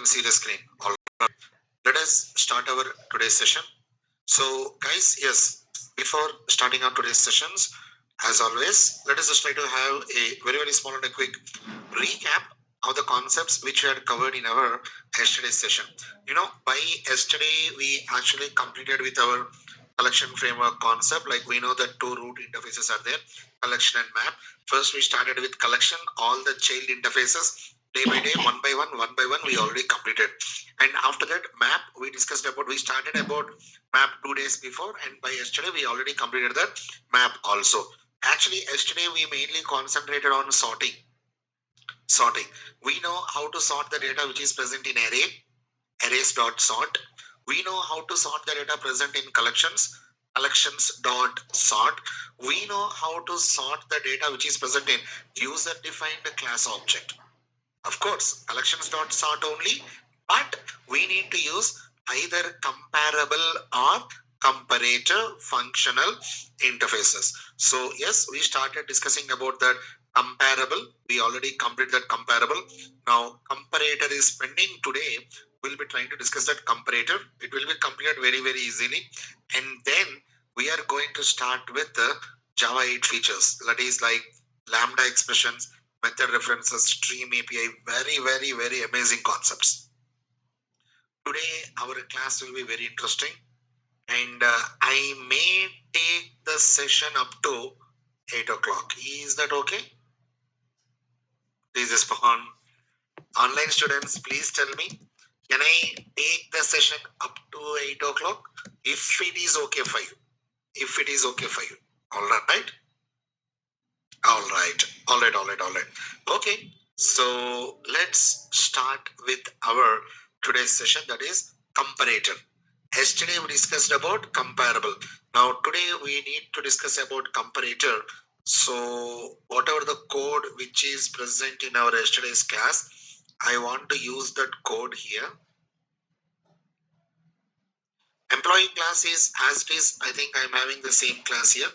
can see the screen. All right. Let us start our today's session. So, guys, yes, before starting our today's sessions, as always, let us just try to have a very small and a quick recap of the concepts which we had covered in our yesterday's session. By yesterday, we actually completed with our collection framework concept. Like we know that two root interfaces are there, collection and map. First, we started with collection, all the child interfaces, day by day, one by one, we already completed. And after that, map, we started about map 2 days before, and by yesterday, we already completed that map also. Actually, yesterday, we mainly concentrated on sorting. We know how to sort the data which is present in arrays.sort. We know how to sort the data present in collections.sort. We know how to sort the data which is present in user-defined class object. Of course, collections.sort only, but we need to use either comparable or comparator functional interfaces. So yes, we started discussing about that comparable. We already completed that comparable. Now comparator is pending. Today we'll be trying to discuss that comparator. It will be completed very easily. And then we are going to start with the Java 8 features. That is like lambda expressions, method references, stream API, very amazing concepts. Today, our class will be very interesting, and I may take the session up to 8 o'clock. Is that okay? Please respond. Online students, please tell me, can I take the session up to 8 o'clock? If it is okay for you. If it is okay for you. All right? All right. Okay, so let's start with our today's session, that is comparator. Yesterday we discussed about comparable. Now today we need to discuss about comparator. So whatever the code which is present in our yesterday's class, I want to use that code here. Employee class is as it is. I think I'm having the same class here.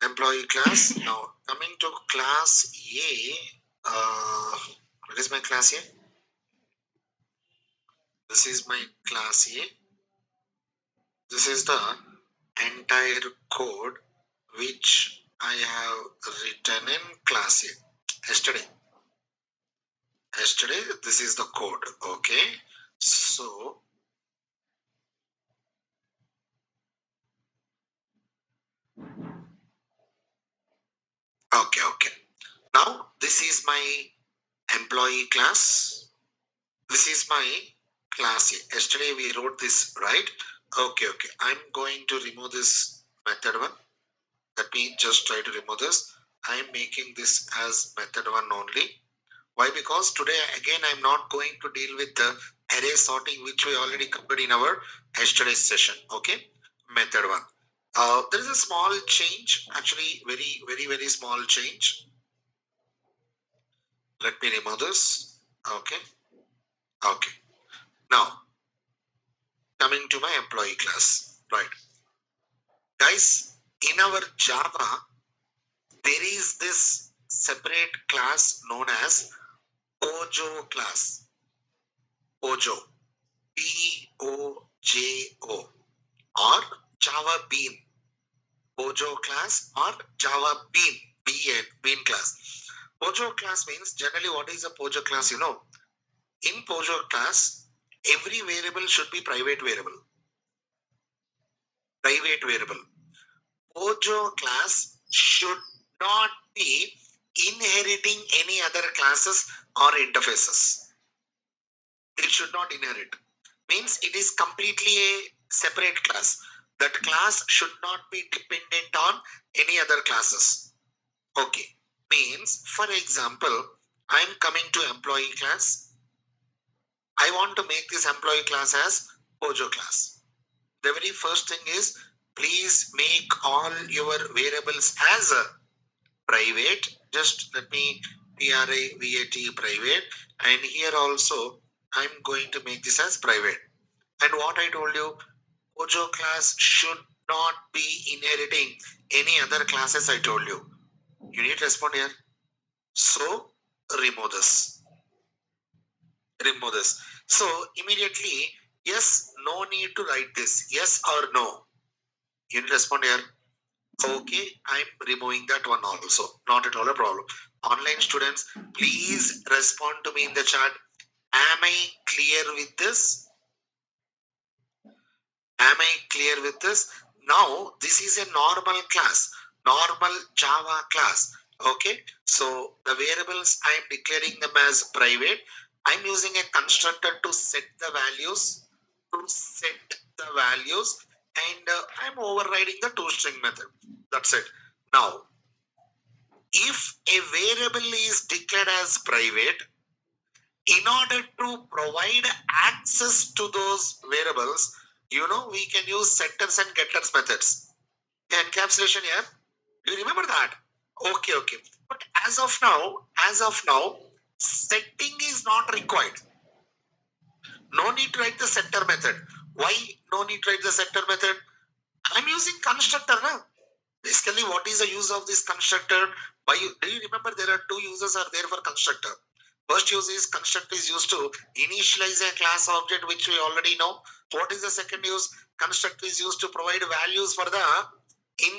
Employee class. Now coming to class A, what is my class A? This is my class A. This is the entire code which I have written in class A yesterday. This is the code. Okay, so okay. Now this is my employee class. This is my class A. Yesterday we wrote this, right? Okay. I'm going to remove this method one. Let me just try to remove this. I am making this as method one only. Why? Because today again I'm not going to deal with the array sorting which we already covered in our yesterday's session. Okay, method one. There is a small change, actually very small change. Let me remove this. Okay. Now coming to my employee class, right? Guys, in our Java, there is this separate class known as Pojo class. Pojo. P-O-J-O, or Java Bean. Pojo class or Java Bean. Bean class. Pojo class means, generally what is a Pojo class? In Pojo class, every variable should be private variable. Pojo class should not be inheriting any other classes or interfaces. It should not inherit. Means it is completely a separate class. That class should not be dependent on any other classes. Okay. Means, for example, I'm coming to employee class. I want to make this employee class as Pojo class. The very first thing is, please make all your variables as a private. Just let me private, private, and here also I'm going to make this as private. And what I told you, Pojo class should not be inheriting any other classes. I told you. You need to respond here. So remove this. Remove this. So immediately, yes, no need to write this. Yes or no. You need to respond here. Okay, I'm removing that one also. Not at all a problem. Online students, please respond to me in the chat. Am I clear with this? Am I clear with this? Now, this is a normal class, normal Java class. Okay, so the variables I am declaring them as private. I'm using a constructor to set the values, and I'm overriding the toString method. That's it. Now, if a variable is declared as private, in order to provide access to those variables, we can use setters and getters methods. The encapsulation here, do you remember that? Okay, okay. But as of now, setting is not required. No need to write the setter method. Why no need to write the setter method? I'm using constructor now. Basically, what is the use of this constructor? Do you remember there are two uses are there for constructor? First use is constructor is used to initialize a class object, which we already know. What is the second use? Constructor is used to provide values for the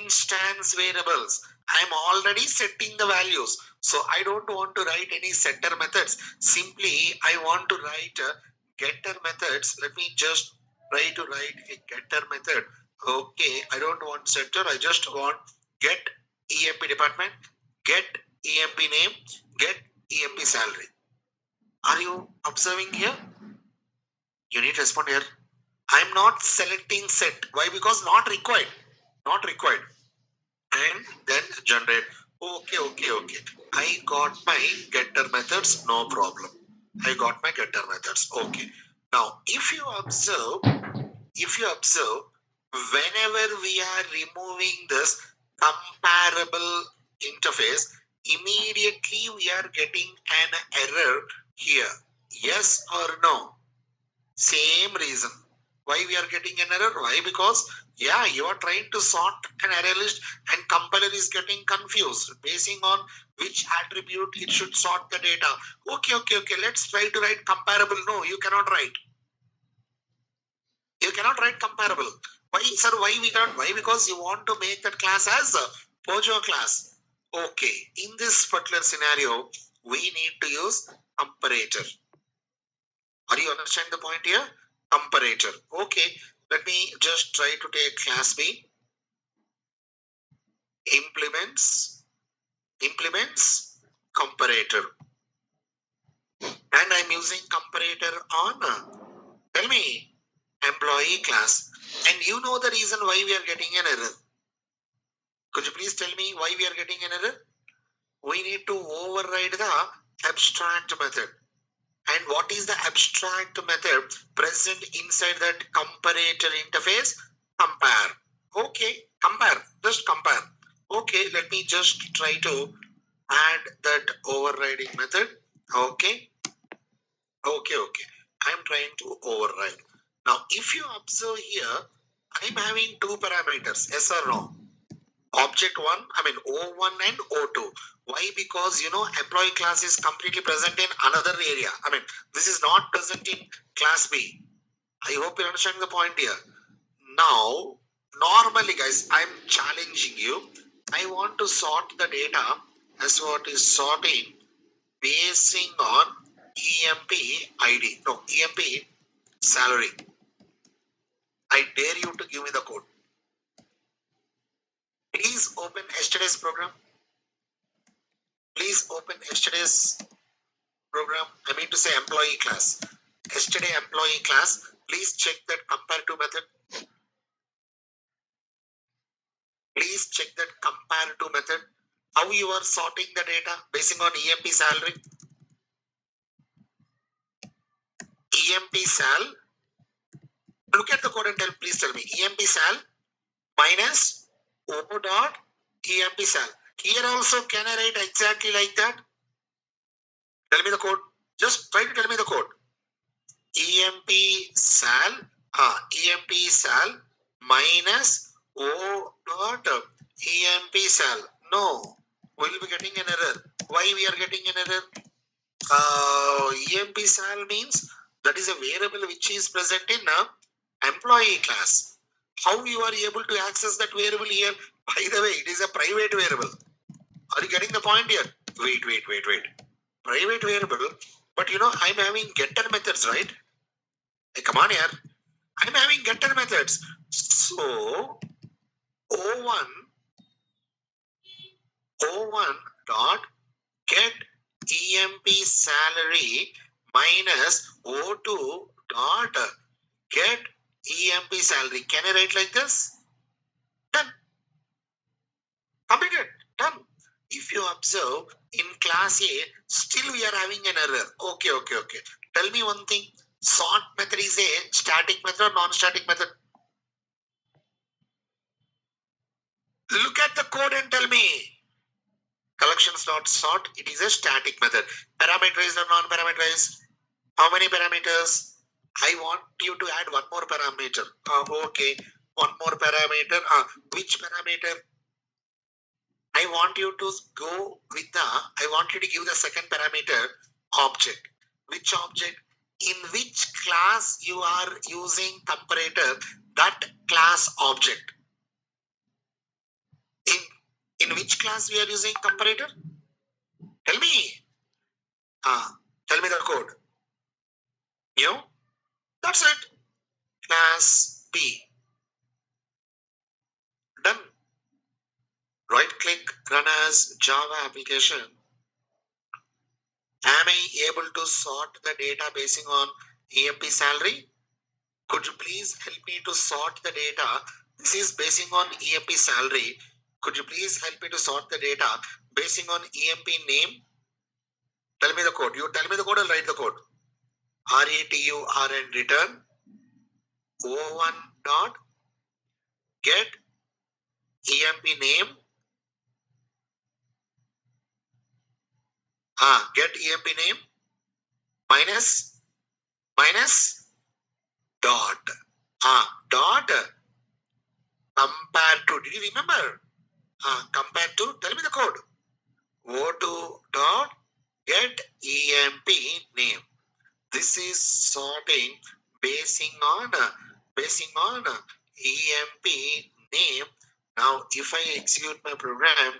instance variables. I'm already setting the values. So I don't want to write any setter methods. Simply, I want to write getter methods. Let me just try to write a getter method. Okay, I don't want setter. I just want get EMP department, get EMP name, get EMP salary. Are you observing here? You need to respond here. I'm not selecting set. Why? Because not required. Not required. And then generate. Okay. I got my getter methods, no problem. I got my getter methods. Okay. Now, if you observe, whenever we are removing this comparable interface, immediately we are getting an error here. Yes or no? Same reason. Why we are getting an error? Why? Because you are trying to sort an array list and compiler is getting confused basing on which attribute it should sort the data. Okay. Let's try to write comparable. No, you cannot write. You cannot write comparable. Why, sir? Why we cannot? Why? Because you want to make that class as a Pojo class. Okay. In this particular scenario, we need to use comparator. Are you understanding the point here? Comparator. Okay. Let me just try to take class B. Implements comparator. And I'm using comparator on, tell me, employee class. And you know the reason why we are getting an error. Could you please tell me why we are getting an error? We need to override the abstract method. And what is the abstract method present inside that comparator interface? Compare. Okay, compare. Just compare. Okay, let me just try to add that overriding method. Okay. I'm trying to override. Now, if you observe here, I'm having two parameters, yes or no? Object 1, O1 and O2. Why? Because employee class is completely present in another area. This is not present in class B. I hope you understand the point here. Now, normally guys, I'm challenging you. I want to sort the data as what is sorting basing on EMP ID. No, EMP salary. I dare you to give me the code. Please open yesterday's program. Please open yesterday's program. I mean to say employee class. Yesterday employee class. Please check that comparative method. Please check that comparative method. How you are sorting the data basing on EMP salary. EMP sal. Look at the code and please tell me. EMP sal minus O dot EMP sal. Here also can I write exactly like that? Tell me the code. Just try to tell me the code. EMP sal. EMP sal minus O dot EMP sal. No. we'll be getting an error. Why we are getting an error? EMP sal means that is a variable which is present in a employee class. How you are able to access that variable here? By the way, it is a private variable. Are you getting the point here? Wait. Private variable, but I'm having getter methods, right? Hey, come on here. I'm having getter methods. So O1 dot get EMP salary minus O2 dot get EMP salary. Can I write like this? Done. Completed. Done. If you observe in class A, still we are having an error. Okay. Tell me one thing. Sort method is a static method or non-static method? Look at the code and tell me. Collections dot sort, it is a static method. Parameterized or non-parameterized? How many parameters? I want you to add one more parameter. Okay, one more parameter. Which parameter? I want you to go with I want you to give the second parameter object. Which object? In which class you are using comparator? That class object. In which class we are using comparator? Tell me. Tell me the code. New? That's it. Class B. Done. Right click, run as Java application. Am I able to sort the data basing on EMP salary? Could you please help me to sort the data? This is basing on EMP salary. Could you please help me to sort the data basing on EMP name? Tell me the code. You tell me the code, I'll write the code. RETURN return O1 dot get EMP name. Get EMP name minus dot. Dot compared to. Did you remember? Compared to. Tell me the code. O2 dot get EMP name. This is sorting basing on EMP name. Now, if I execute my program,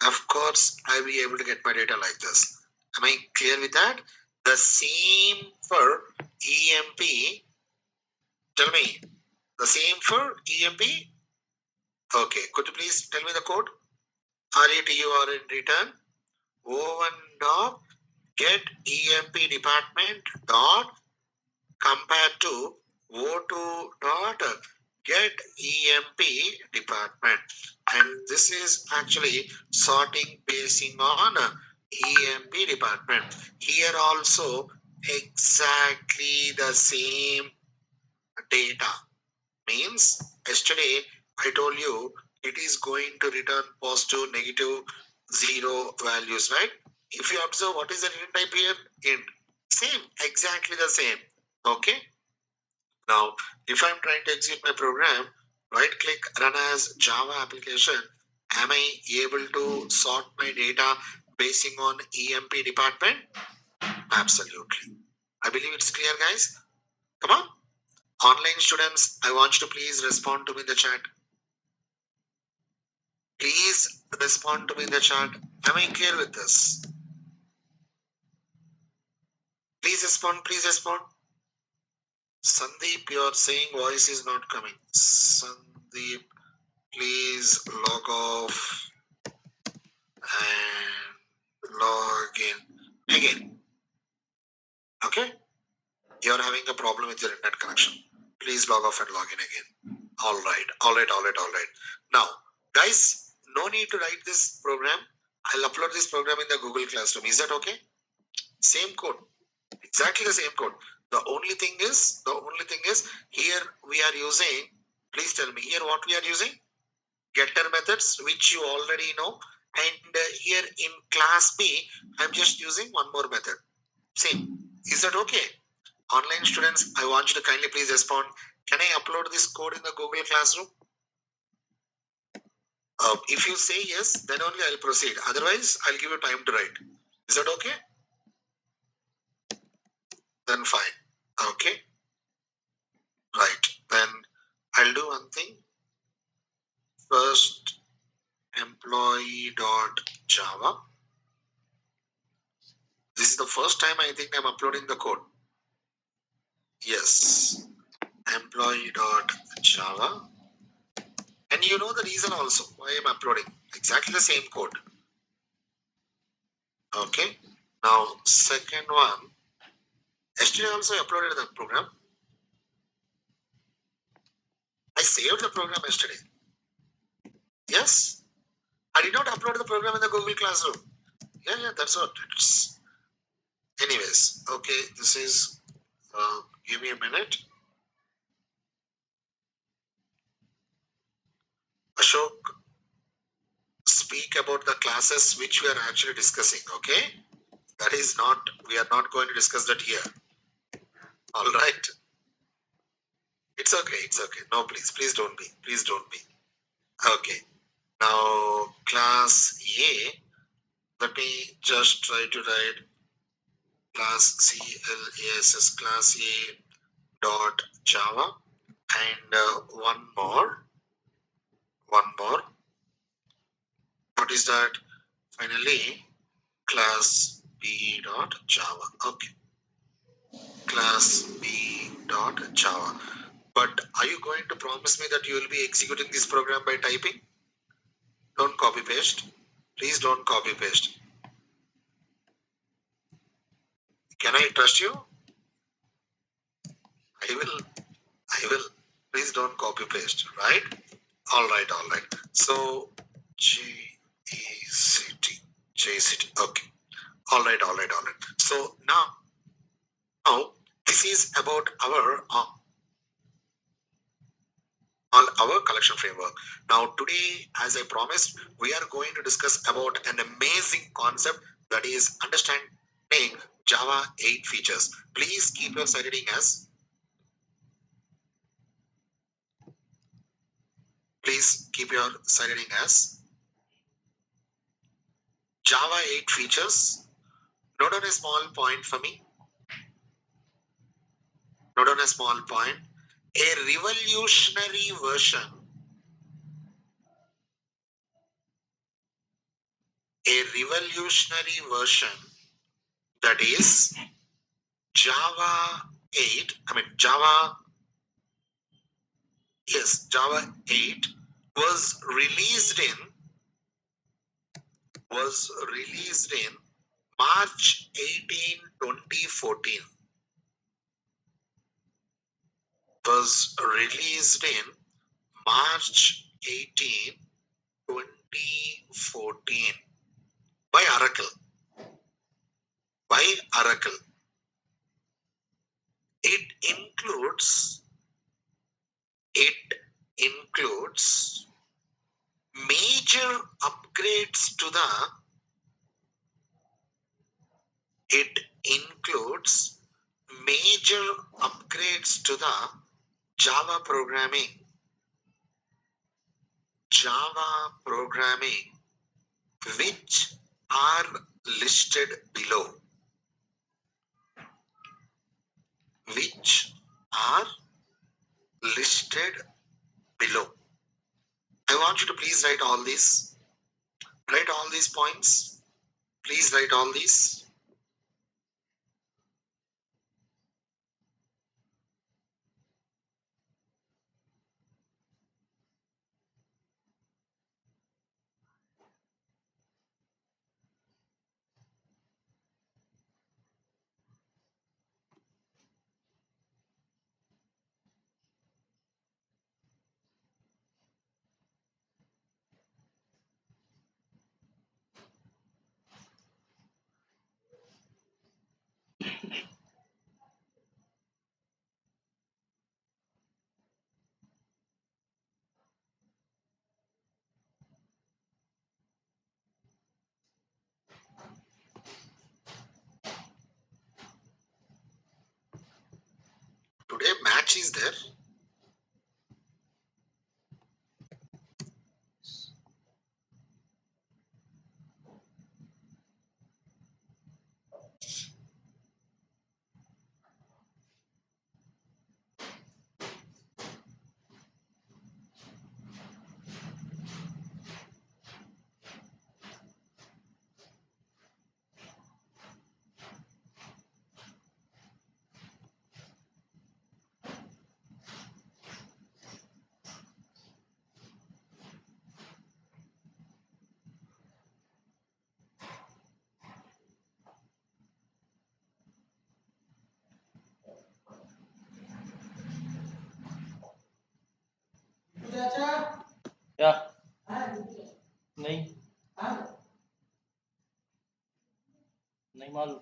of course, I'll be able to get my data like this. Am I clear with that? The same for EMP. Tell me, the same for EMP? Okay, could you please tell me the code? RETURN return O1 dot get EMP department dot compared to O2 dot get EMP department. And this is actually sorting basing on EMP department. Here also exactly the same data. Means yesterday I told you it is going to return positive, negative, zero values, right? If you observe what is the return type here? Int. Same, exactly the same. Okay. Now, if I'm trying to execute my program, right click, run as Java application. Am I able to sort my data basing on EMP department? Absolutely. I believe it's clear, guys. Come on. Online students, I want you to please respond to me in the chat. Please respond to me in the chat. Am I clear with this? Please respond. Please respond. Sandeep, you are saying voice is not coming. Sandeep, please log off and log in again. Okay? You are having a problem with your internet connection. Please log off and log in again. All right. Now, guys, no need to write this program. I'll upload this program in the Google Classroom. Is that okay? Same code. Exactly the same code. The only thing is here we are using, please tell me here what we are using? Getter methods, which you already know. And here in class B, I'm just using one more method. Same. Is that okay? Online students, I want you to kindly please respond. Can I upload this code in the Google Classroom? If you say yes, then only I'll proceed. Otherwise, I'll give you time to write. Is that okay? Then fine. Okay. Right. Then I'll do one thing. First, employee.java. This is the first time I think I'm uploading the code. Yes. Employee.java. And you know the reason also why I'm uploading. Exactly the same code. Okay. Now, second one. Yesterday also I uploaded the program. I saved the program yesterday. Yes. I did not upload the program in the Google Classroom. Yeah, that's what it's. Anyways, okay, this is, give me a minute. Ashok, speak about the classes which we are actually discussing, okay? That is not, we are not going to discuss that here. All right. It's okay, it's okay. No, please don't be. Please don't be. Okay. Now, class A, let me just try to write class CLASS, class A dot Java, and one more. What is that? Finally, class B dot Java. Okay, class B dot Java. But are you going to promise me that you will be executing this program by typing? Don't copy paste. Please don't copy paste. Can I trust you? I will. Please don't copy paste, right? All right. So JCT. Okay. All right. So now this is about our on our collection framework. Now today, as I promised, we are going to discuss about an amazing concept, that is understanding Java 8 features. Please keep your side reading as. Please keep your side reading as Java 8 features. Note down a small point for me. Note down a small point. A revolutionary version. A revolutionary version, that is Java 8. Java 8 was released in March 18, 2014. Was released in March 18, 2014 by Oracle. It includes major upgrades to the it includes major upgrades to the Java programming, which are listed below. Which are listed below. I want you to please write all these. Write all these points. Please write all these. Today match is there. नहीं मालूम.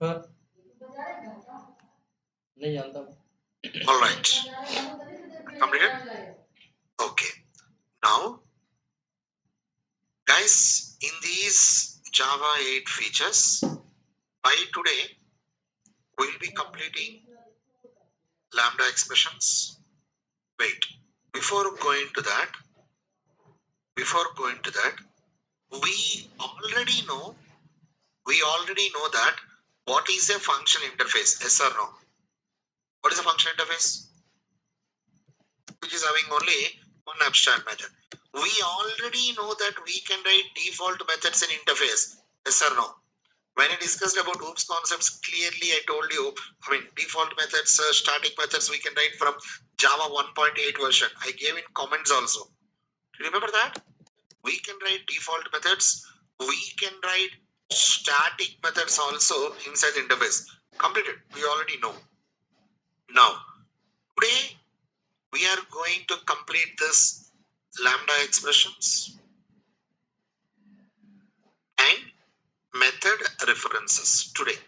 हाँ, नहीं जानता. All right. Completed? Okay. Now, guys, in these Java 8 features, by today, we'll be completing lambda expressions. Wait, before going to that, we already know that what is a function interface, yes or no? What is a function interface? Which is having only one abstract method. We already know that we can write default methods in interface, yes or no? When I discussed about OOPS concepts, clearly I told you, default methods, static methods, we can write from Java 1.8 version. I gave in comments also. Do you remember that? We can write default methods. We can write static methods also inside the interface. Completed. We already know. Now, today we are going to complete this lambda expressions and method references today.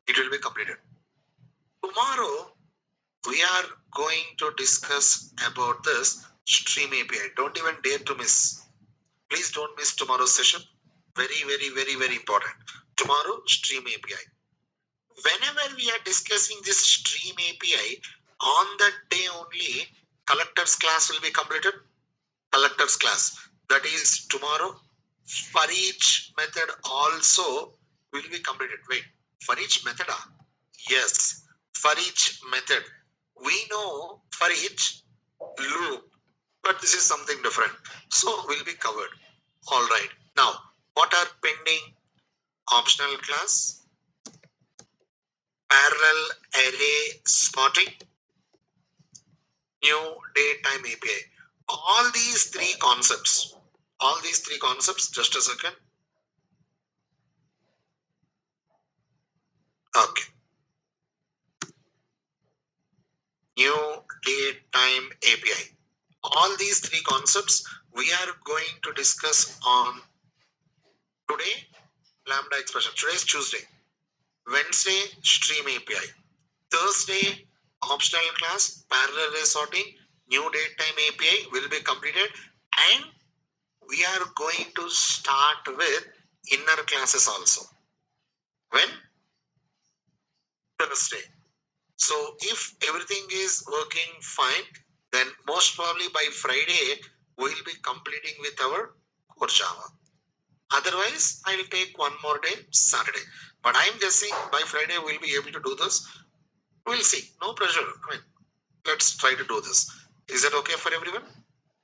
It will be completed. Tomorrow, we are going to discuss about this stream API. Don't even dare to miss. Please don't miss tomorrow's session. Very, very, very, very important. Tomorrow, stream API. Whenever we are discussing this stream API, on that day only, collectors class will be completed. Collectors class. That is tomorrow. For each method also will be completed. Wait, for each method? Yes, for each method. We know for each loop, but this is something different. So will be covered. All right. Now, what are pending? Optional class, parallel array sorting, new datetime API. All these three concepts, just a second. Okay. New datetime API. All these three concepts we are going to discuss on today, lambda expression. Today is Tuesday. Wednesday, stream API. Thursday, optional class, parallel array sorting, new datetime API will be completed, and we are going to start with inner classes also. When? Thursday. So if everything is working fine, then most probably by Friday, we'll be completing with our core Java. Otherwise, I'll take one more day, Saturday. But I'm guessing by Friday, we'll be able to do this. We'll see. No pressure. Let's try to do this. Is that okay for everyone?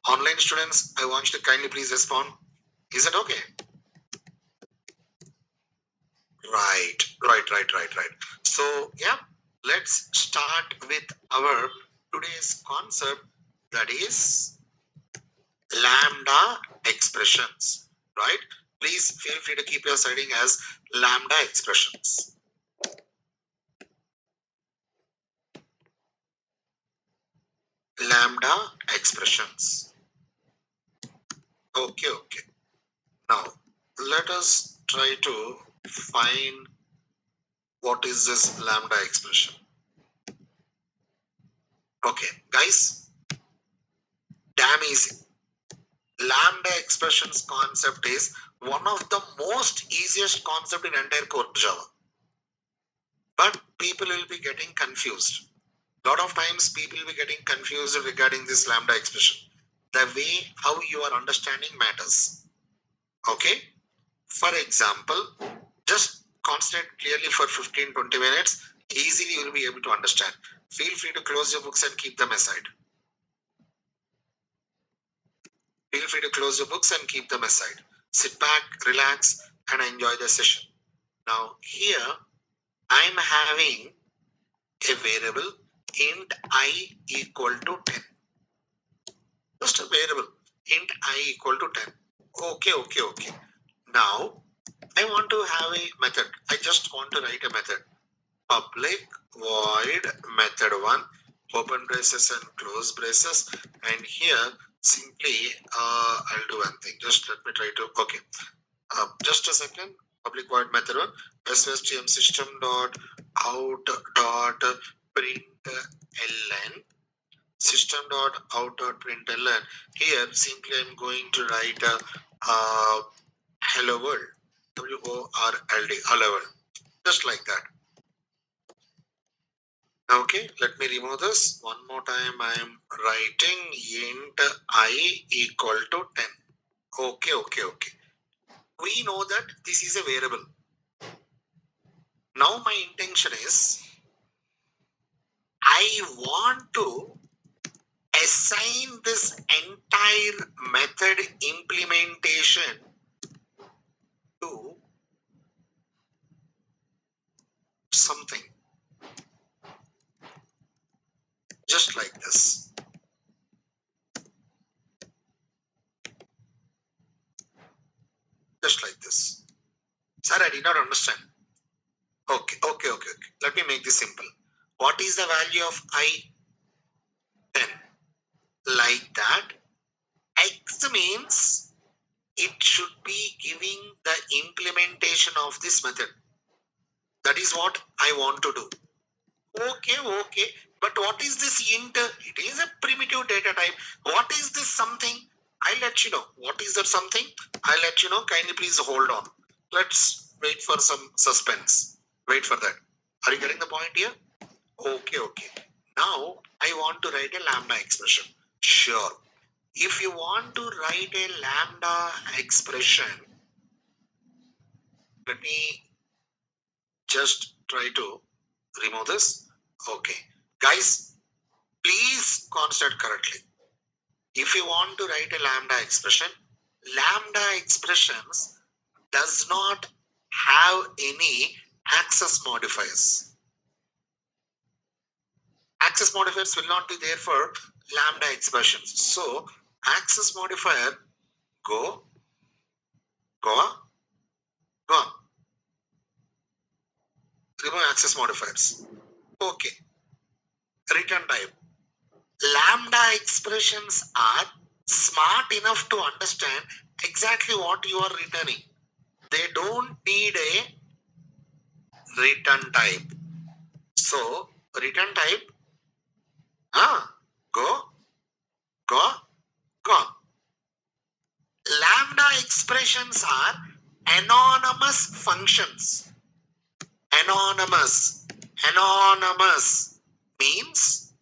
Online students, I want you to kindly please respond. Is that okay? Right. So, yeah, let's start with our today's concept, that is lambda expressions, right? Please feel free to keep your setting as lambda expressions. Lambda expressions. Okay. Now, let us try to find what is this lambda expression. Okay, guys, damn easy. Lambda expressions concept is one of the most easiest concept in entire core Java. But people will be getting confused. Lot of times people will be getting confused regarding this lambda expression. The way how you are understanding matters. Okay? For example, just concentrate clearly for 15-20 minutes. Easily you will be able to understand. Feel free to close your books and keep them aside. Feel free to close your books and keep them aside. Sit back, relax, and enjoy the session. Now here, I'm having a variable int I equal to 10. Just a variable int equal to 10. Okay. Now I want to have a method. I just want to write a method. Public void method1, open braces and close braces, and here simply I'll do one thing. Just let me try to, okay. Just a second. Public void method1, svstm system dot out dot println, system dot out dot println. Here simply I'm going to write a hello world, WORLD, hello world, just like that. Okay, let me remove this. One more time, I am writing int I equal to 10. Okay. We know that this is a variable. Now my intention is, I want to assign this entire method implementation to something. Just like this. Just like this. Sir, I did not understand. Okay. Let me make this simple. What is the value of I? 10. Like that. X means it should be giving the implementation of this method. That is what I want to do. Okay. But what is this int? It is a primitive data type. What is this something? I'll let you know. What is that something? I'll let you know. Kindly please hold on. Let's wait for some suspense. Wait for that. Are you getting the point here? Okay. Now I want to write a lambda expression. Sure. If you want to write a lambda expression, let me just try to remove this. Okay. Guys, please concentrate correctly. If you want to write a lambda expressions does not have any access modifiers. Access modifiers will not be there for lambda expressions. So access modifier go on. Remove access modifiers. Okay. Return type. Lambda expressions are smart enough to understand exactly what you are returning. They don't need a return type. So return type, go. Lambda expressions are anonymous functions. Anonymous means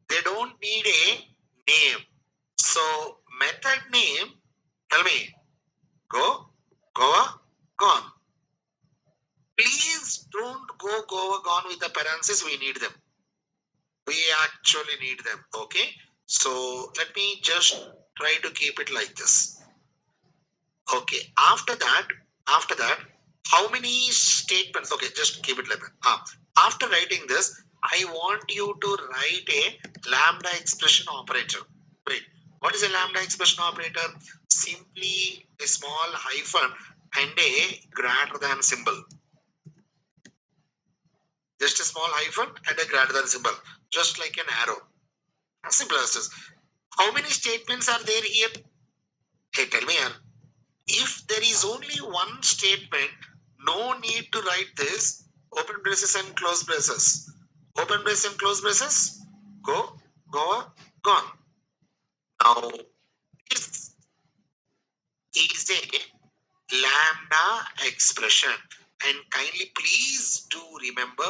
they don't need a name. So method name, tell me, go on. Please don't go gone with the parentheses. We need them. We actually need them. Okay. So let me just try to keep it like this. Okay. After that, how many statements? Okay, just keep it like that. After writing this, I want you to write a lambda expression operator. Wait, what is a lambda expression operator? Simply a small hyphen and a greater than symbol. Just a small hyphen and a greater than symbol, just like an arrow. As simple as this. How many statements are there here? Hey, tell me here. If there is only one statement, no need to write this. Open braces and close braces. Open braces and close braces. Go, gone. Now, this is a lambda expression. And kindly please do remember,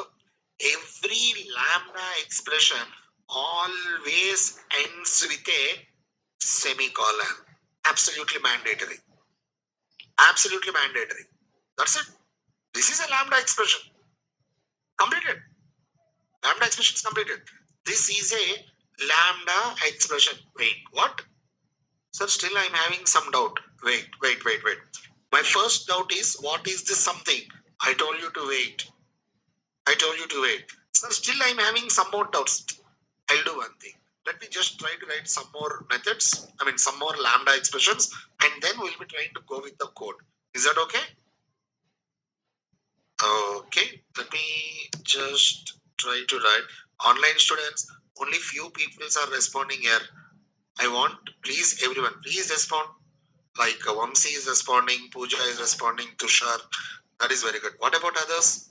every lambda expression always ends with a semicolon. Absolutely mandatory. That's it. This is a lambda expression. Completed. Lambda expression is completed. This is a lambda expression. Wait, what? Sir, still I'm having some doubt. Wait. My first doubt is, what is this something? I told you to wait. Sir, still I'm having some more doubts. I'll do one thing. let me just try to write some more methods. I mean, some more lambda expressions, and then we'll be trying to go with the code. Is that okay? Okay, let me just try to write. Online students, only few people are responding here. I want, please, everyone, please respond. Like Vamsi is responding, Pooja is responding, Tushar. That is very good. What about others?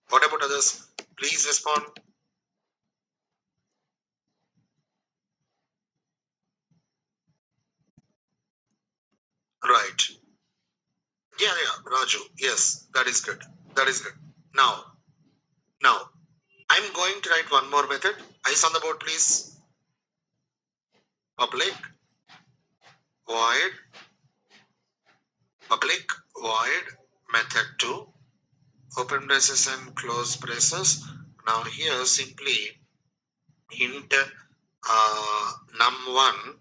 What about others? Please respond. Right. Yeah, yeah, Raju. Yes, that is good. That is good. Now, I'm going to write one more method. Eyes on the board, please. Public void, public void method 2, open braces and close braces. Now here simply int num1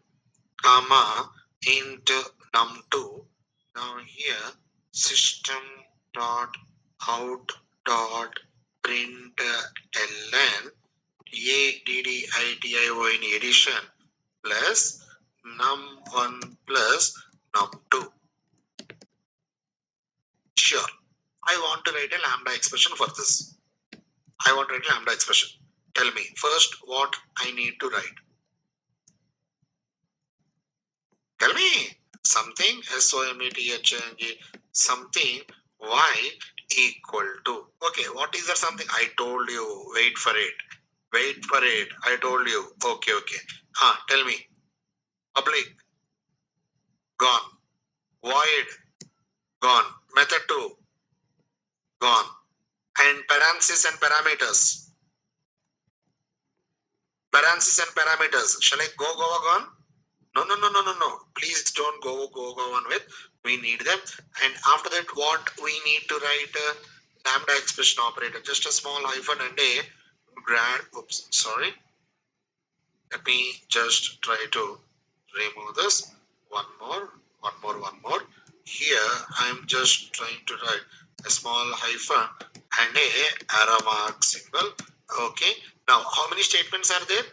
comma int num2. Now here system dot out dot println addition addition plus num1 plus num2. Sure. I want to write a lambda expression for this. I want to write a lambda expression. Tell me first what I need to write. Tell me something SOMATHNG something y equal to. Okay, what is that something? I told you. Wait for it. Wait for it. I told you. Okay, okay. Tell me. Public gone. Void gone. Method 2 gone. And parentheses and parameters. Parentheses and parameters. Shall I go gone? No, no, no, no, no, no. Please don't go on with. We need them. And after that, what we need to write a lambda expression operator. Just a small hyphen and a grad. Oops, sorry. Let me just try to remove this. One more. Here, I'm just trying to write a small hyphen and a arrow mark symbol. Okay. Now, how many statements are there?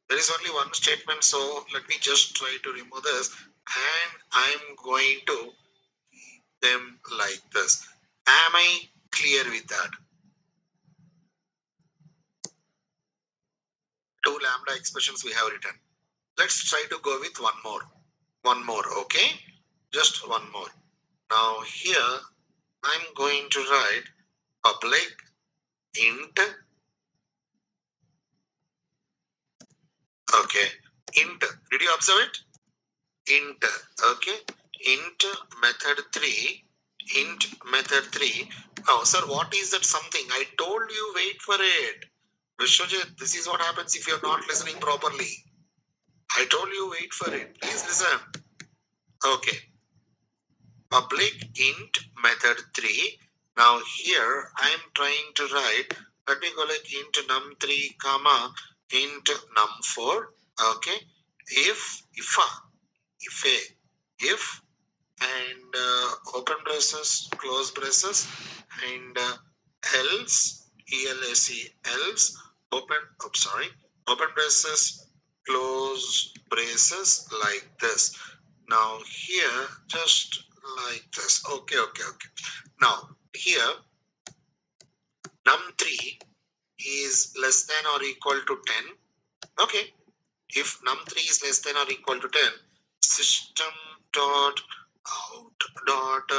There is only one statement, so let me just try to remove this, and I'm going to keep them like this. Am I clear with that? Two lambda expressions we have written. Let's try to go with one more, okay? Just one more. Now here I'm going to write public int. Okay, int, did you observe it? Int, okay, int method 3, int method 3. Now sir, what is that something? I told you, wait for it. Vishwajit, this is what happens if you're not listening properly. I told you, wait for it. Please listen. Okay, public int method 3. Now here I am trying to write, let me go like int num3 comma int num4. Okay, if and open braces, close braces, and else, else, open braces, close braces like this. Now here, just like this. Okay, okay, okay. Now here, num3 is less than or equal to 10. Okay, if num3 is less than or equal to 10, system dot out dot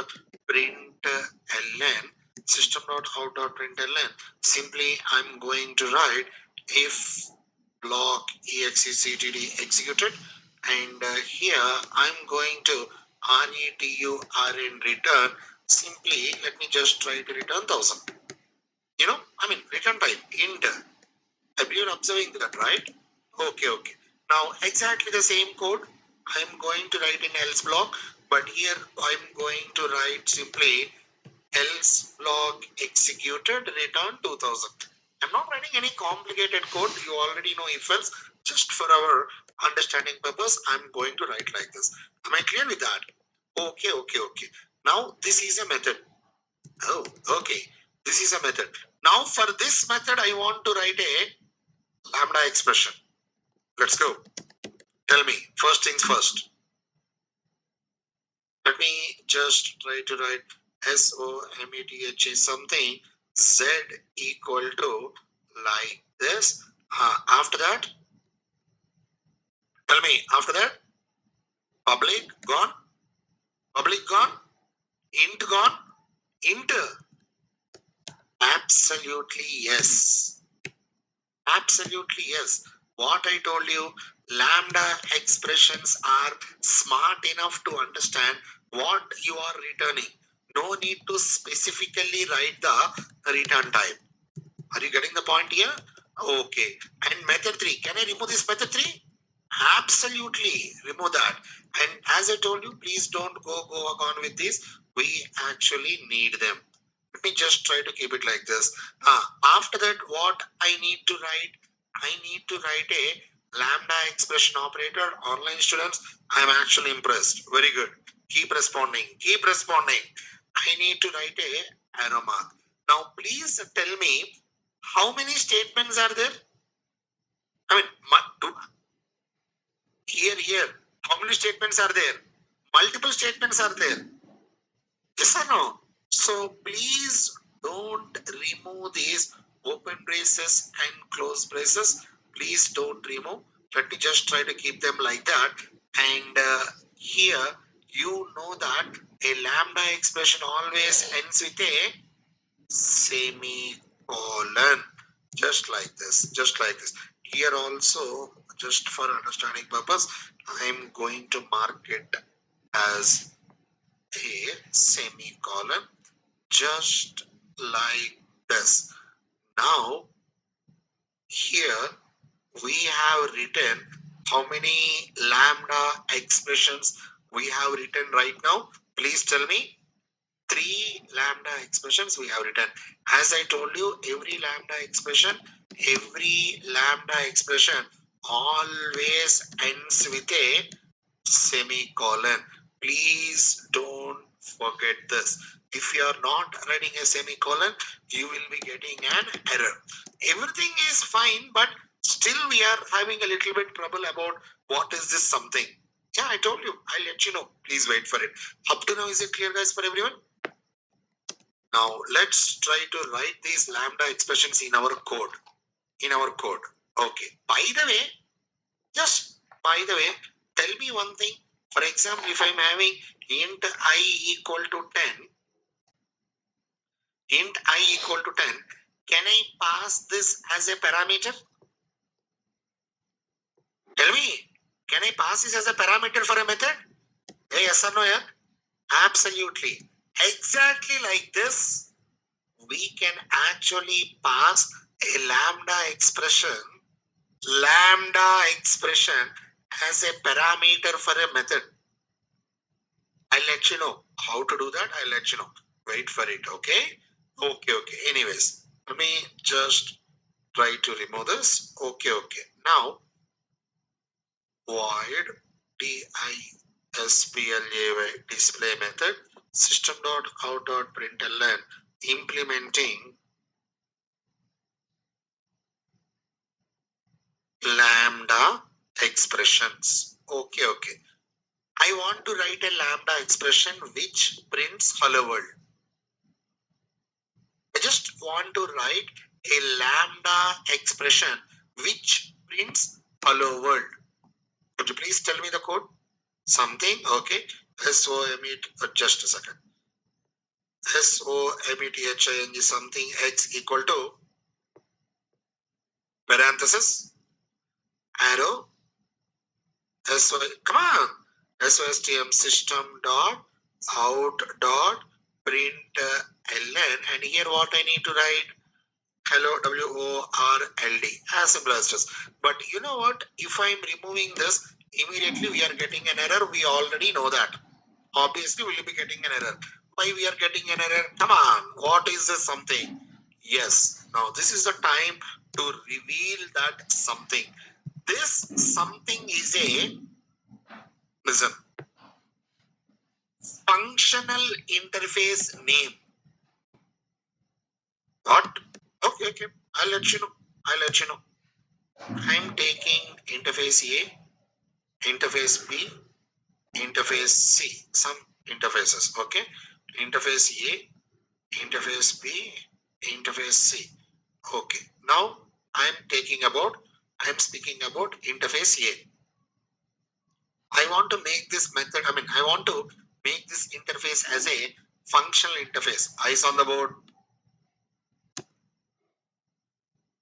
println, system dot out dot println, simply I'm going to write if block exectd executed, and here I'm going to return return. Simply let me just try to return 1000. I mean return type int. You're observing that, right? Okay, okay. Now exactly the same code I'm going to write in else block, but here I'm going to write simply else block executed return 2000. I'm not writing any complicated code. You already know if else. Just for our understanding purpose, I'm going to write like this. Am I clear with that? Okay, okay, okay. Now this is a method. Oh, okay. This is a method. Now for this method, I want to write a lambda expression. Let's go. Tell me, first things first. Let me just try to write SOMETH something Z equal to like this. After that, tell me, after that, public gone, int gone, int. Absolutely yes. Absolutely yes. What I told you, lambda expressions are smart enough to understand what you are returning. No need to specifically write the return type. Are you getting the point here? Okay. And method 3. Can I remove this method 3? Absolutely. Remove that. And as I told you, please don't go on with this. We actually need them. Let me just try to keep it like this. After that, what I need to write? I need to write a lambda expression operator. Online students, I'm actually impressed. Very good. Keep responding. Keep responding. I need to write a arrow mark. Now, please tell me how many statements are there? I mean, here. How many statements are there? Multiple statements are there. Yes or no? So please don't remove these open braces and close braces. Please don't remove. Let me just try to keep them like that. And here you know that a lambda expression always ends with a semicolon. Just like this. Just like this. Here also, just for understanding purpose, I'm going to mark it as a semicolon, just like this. Now, here we have written how many lambda expressions we have written right now. Please tell me. 3 lambda expressions we have written. As I told you, every lambda expression always ends with a semicolon. Please don't forget this. If you are not writing a semicolon, you will be getting an error. Everything is fine, but still we are having a little bit trouble about what is this something. Yeah, I told you. I'll let you know. Please wait for it. Up to now, is it clear, guys, for everyone? Now, let's try to write these lambda expressions in our code. Okay. By the way, tell me one thing. For example, if I'm having int I equal to 10, can I pass this as a parameter? Tell me, can I pass this as a parameter for a method? Hey, yes or no, yeah? Absolutely. Exactly like this, we can actually pass a lambda expression as a parameter for a method. I'll let you know how to do that. I'll let you know. Wait for it, okay? Okay. Anyways, let me just try to remove this. Okay. Now, void display method system.out.println implementing lambda expressions. Okay. I want to write a lambda expression which prints hello world. I just want to write a lambda expression which prints hello world. Could you please tell me the code? Something, okay. Just a second. SOMETHING something x equal to parenthesis arrow come on, SOSTM system dot out dot println, and here what I need to write, hello WORLD, as simple as this. But you know what, if I'm removing this, immediately we are getting an error. We already know that. Obviously we will be getting an error. Why we are getting an error? Come on, what is this something? Yes, now this is the time to reveal that something. This something is a, listen, functional interface name. What? Okay, okay. I'll let you know. I'll let you know. I'm taking interface A, interface B, interface C. Some interfaces. Okay. Interface A, interface B, interface C. Okay. Now I'm speaking about interface A. I want to make this method, I want to make this interface as a functional interface. Eyes on the board.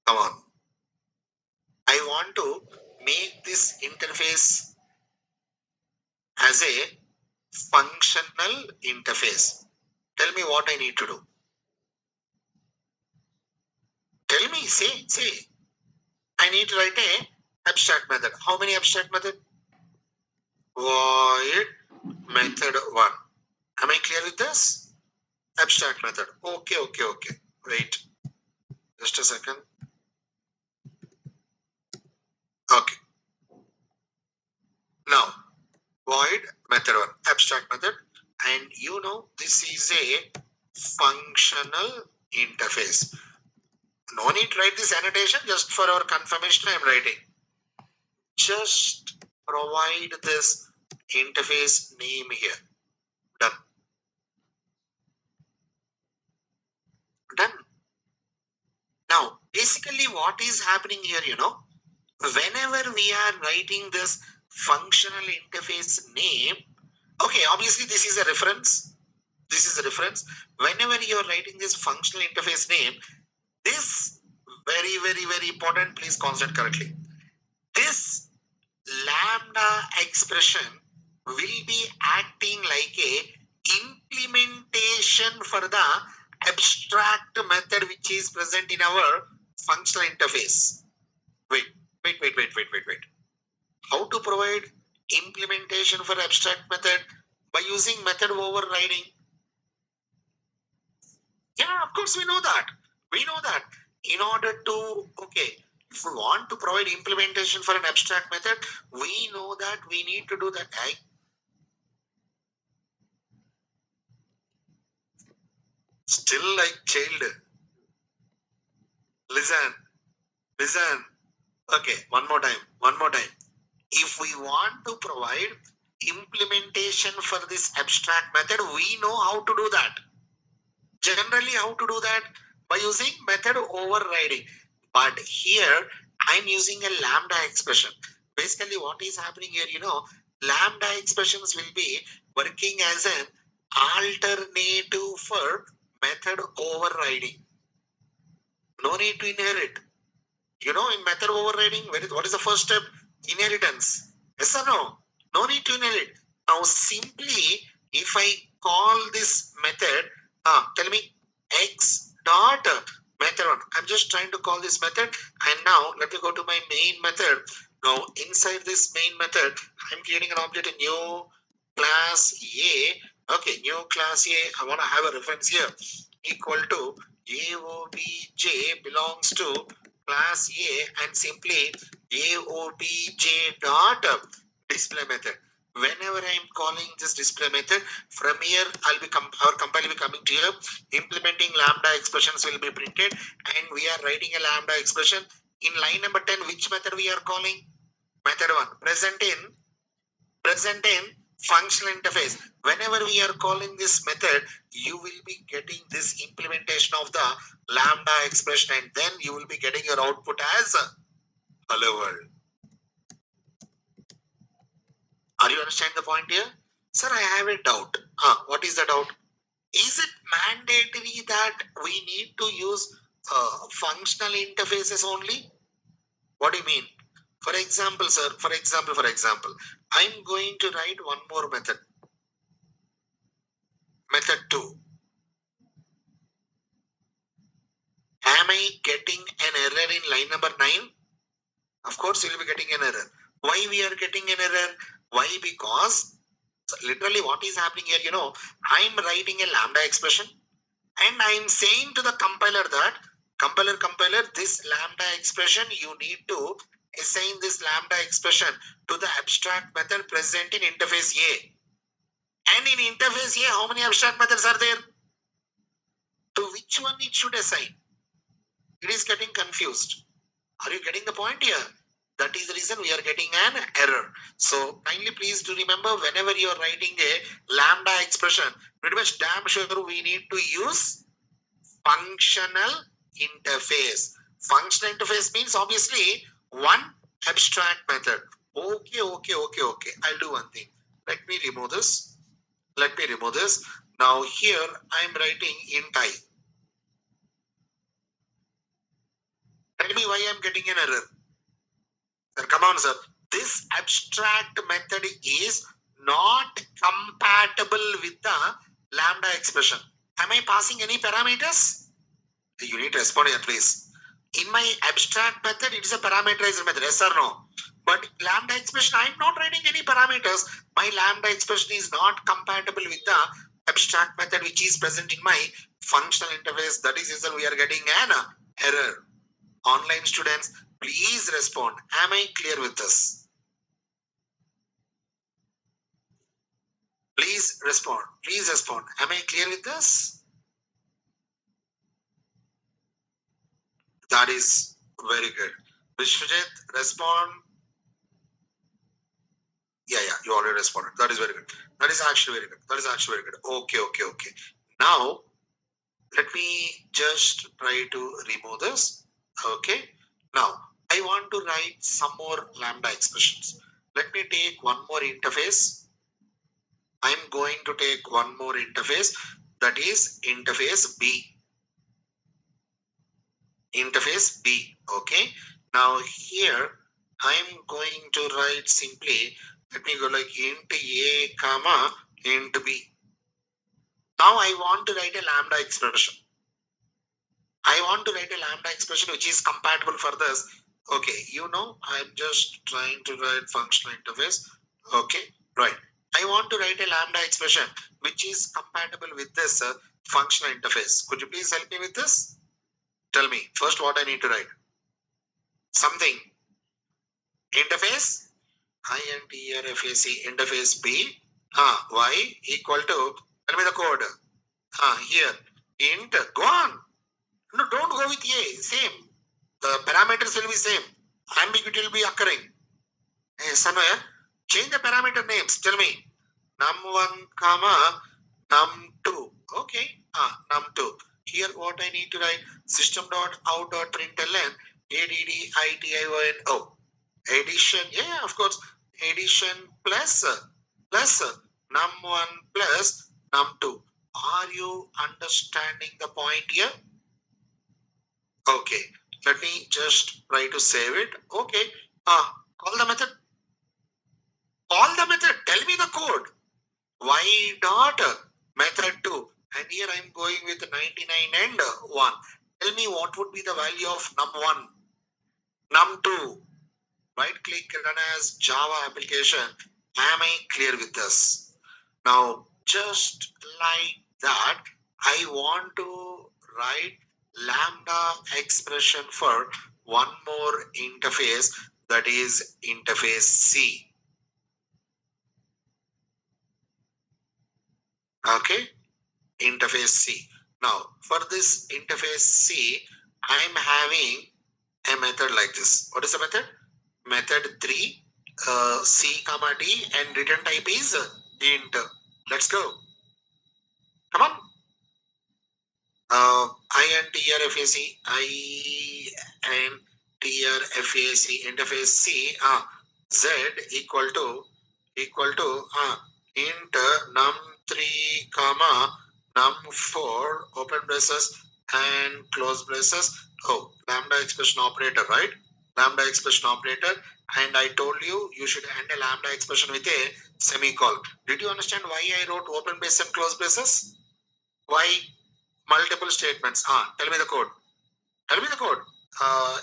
Come on. I want to make this interface as a functional interface. Tell me what I need to do. Tell me, say. I need to write a abstract method. How many abstract method? Void method 1. Am I clear with this? Abstract method. Okay. Wait. Just a second. Okay. Now, void method 1. Abstract method. And this is a functional interface. No need to write this annotation. Just for our confirmation, I am writing. Just provide this interface name here. Done. Done. Now, basically what is happening here, whenever we are writing this functional interface name, okay, obviously this is a reference. This is a reference. Whenever you are writing this functional interface name, this very important, please concentrate correctly. This lambda expression will be acting like a implementation for the abstract method which is present in our functional interface. Wait. How to provide implementation for abstract method? By using method overriding. Yeah, of course we know that. We know that. In order to, okay, if we want to provide implementation for an abstract method, we know that we need to do that. I still like child. Listen. Okay, one more time. If we want to provide implementation for this abstract method, we know how to do that. Generally, how to do that? By using method overriding. But here, I'm using a lambda expression. Basically, what is happening here, lambda expressions will be working as an alternative for method overriding. No need to inherit. In method overriding, what is the first step? Inheritance. Yes or no? No need to inherit. Now, simply, if I call this method, tell me x dot method 1. I'm just trying to call this method. And now, let me go to my main method. Now, inside this main method, I'm creating an object, a new class A. Okay, new class A. I want to have a reference here. Equal to AOBJ belongs to class A and simply AOBJ dot display method. Whenever I am calling this display method, from here our compile will be coming to here. Implementing lambda expressions will be printed, and we are writing a lambda expression. In line number 10, which method we are calling? Method 1. Present in functional interface. Whenever we are calling this method, you will be getting this implementation of the lambda expression, and then you will be getting your output as hello world. Are you understanding the point here? Sir, I have a doubt. What is the doubt? Is it mandatory that we need to use functional interfaces only? What do you mean? For example, sir, for example, I'm going to write one more method. Method 2. Am I getting an error in line number 9? Of course, you'll be getting an error. Why we are getting an error? Why? Because literally what is happening here, I'm writing a lambda expression and I'm saying to the compiler that, compiler, this lambda expression, you need to assign this lambda expression to the abstract method present in interface A. And in interface A, how many abstract methods are there? To which one it should assign? It is getting confused. Are you getting the point here? That is the reason we are getting an error. So kindly please do remember, whenever you are writing a lambda expression, pretty much damn sure we need to use functional interface. Functional interface means obviously one abstract method. Okay. I'll do one thing. Let me remove this. Let me remove this. Now here I'm writing int I. Tell me why I'm getting an error. Sir, come on, sir. This abstract method is not compatible with the lambda expression. Am I passing any parameters? You need to respond here, please. In my abstract method, it is a parameterized method, yes or no? But lambda expression, I am not writing any parameters. My lambda expression is not compatible with the abstract method which is present in my functional interface. That is reason we are getting an error. Online students, please respond. Am I clear with this? Please respond. Please respond. Am I clear with this? That is very good. Vishwajit, respond. Yeah, you already responded. That is very good. That is actually very good. That is actually very good. Okay. Now, let me just try to remove this. Okay. Now, I want to write some more lambda expressions. Let me take one more interface. I'm going to take one more interface, that is interface B. Interface B. Okay. Now here I'm going to write simply, let me go like int A comma int B. Now I want to write a lambda expression. I want to write a lambda expression which is compatible for this. Okay, I'm just trying to write functional interface. Okay, right. I want to write a lambda expression which is compatible with this functional interface. Could you please help me with this? Tell me first what I need to write. Something. Interface. INTRFAC interface B. Y equal to, tell me the code. Here. Int. Go on. No, don't go with A. Same. The parameters will be same. Ambiguity will be occurring. Somewhere. Change the parameter names. Tell me. Num1 comma num2. Okay. Num2. Here what I need to write, system.out.println ADDITION. Addition. Yeah, of course. Addition plus num1 plus num2. Are you understanding the point here? Okay, let me just try to save it. Okay, call the method. Call the method. Tell me the code. Y dot method 2. And here I'm going with 99 and 1. Tell me what would be the value of num1, num2. Right click, run as Java application. Am I clear with this? Now, just like that, I want to write lambda expression for one more interface, that is interface C. Okay, interface C. Now, for this interface C, I'm having a method like this. What is the method? Method 3, C comma D, and return type is int. Let's go. Come on. INTRFAC, interface C, Z equal to int num3 comma num4 open braces and close braces. Oh, lambda expression operator, right? Lambda expression operator, and I told you should end a lambda expression with a semicolon. Did you understand why I wrote open braces and close braces? Why? Multiple statements. Tell me the code. Tell me the code.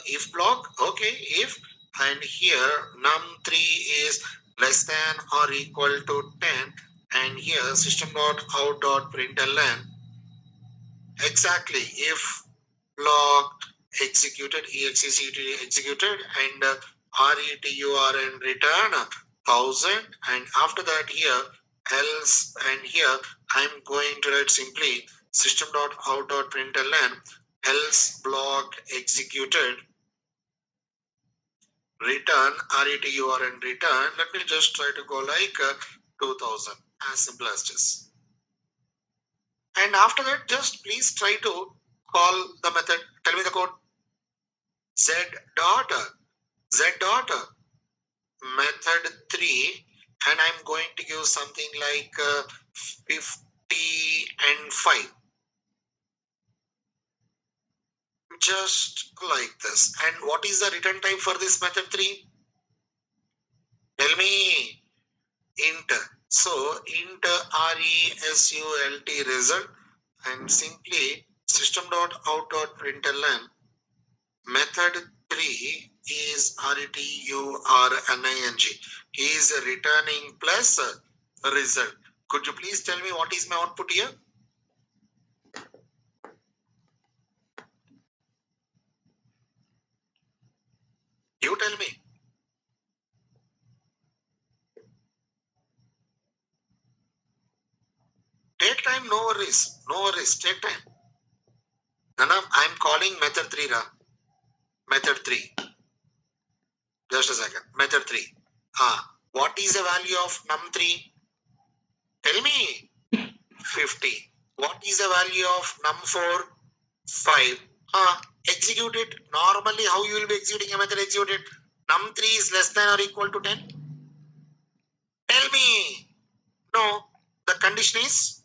If block. Okay, if, and here num3 is less than or equal to 10, and here system.out.println. Exactly. If block executed, execute executed, and retur and return 1000, and after that here else, and here I'm going to write simply system.out.println else block executed, return return return. Let me just try to go like 2000, as simple as this. And after that, just please try to call the method. Tell me the code. Z dot Z dot method 3, and I'm going to give something like 50 and 5, just like this. And what is the return type for this method 3? Tell me. Int. So int result, and simply system.out.println method 3 is returning. He is returning plus result. Could you please tell me what is my output here? You tell me. Take time, no worries. No worries. Take time. Nana, I'm calling method 3, Ra. Method 3. Just a second. Method 3. What is the value of num3? Tell me. 50. What is the value of num4? 5. Execute it. Normally, how you will be executing a method? Execute it. Num3 is less than or equal to 10. Tell me. No. The condition is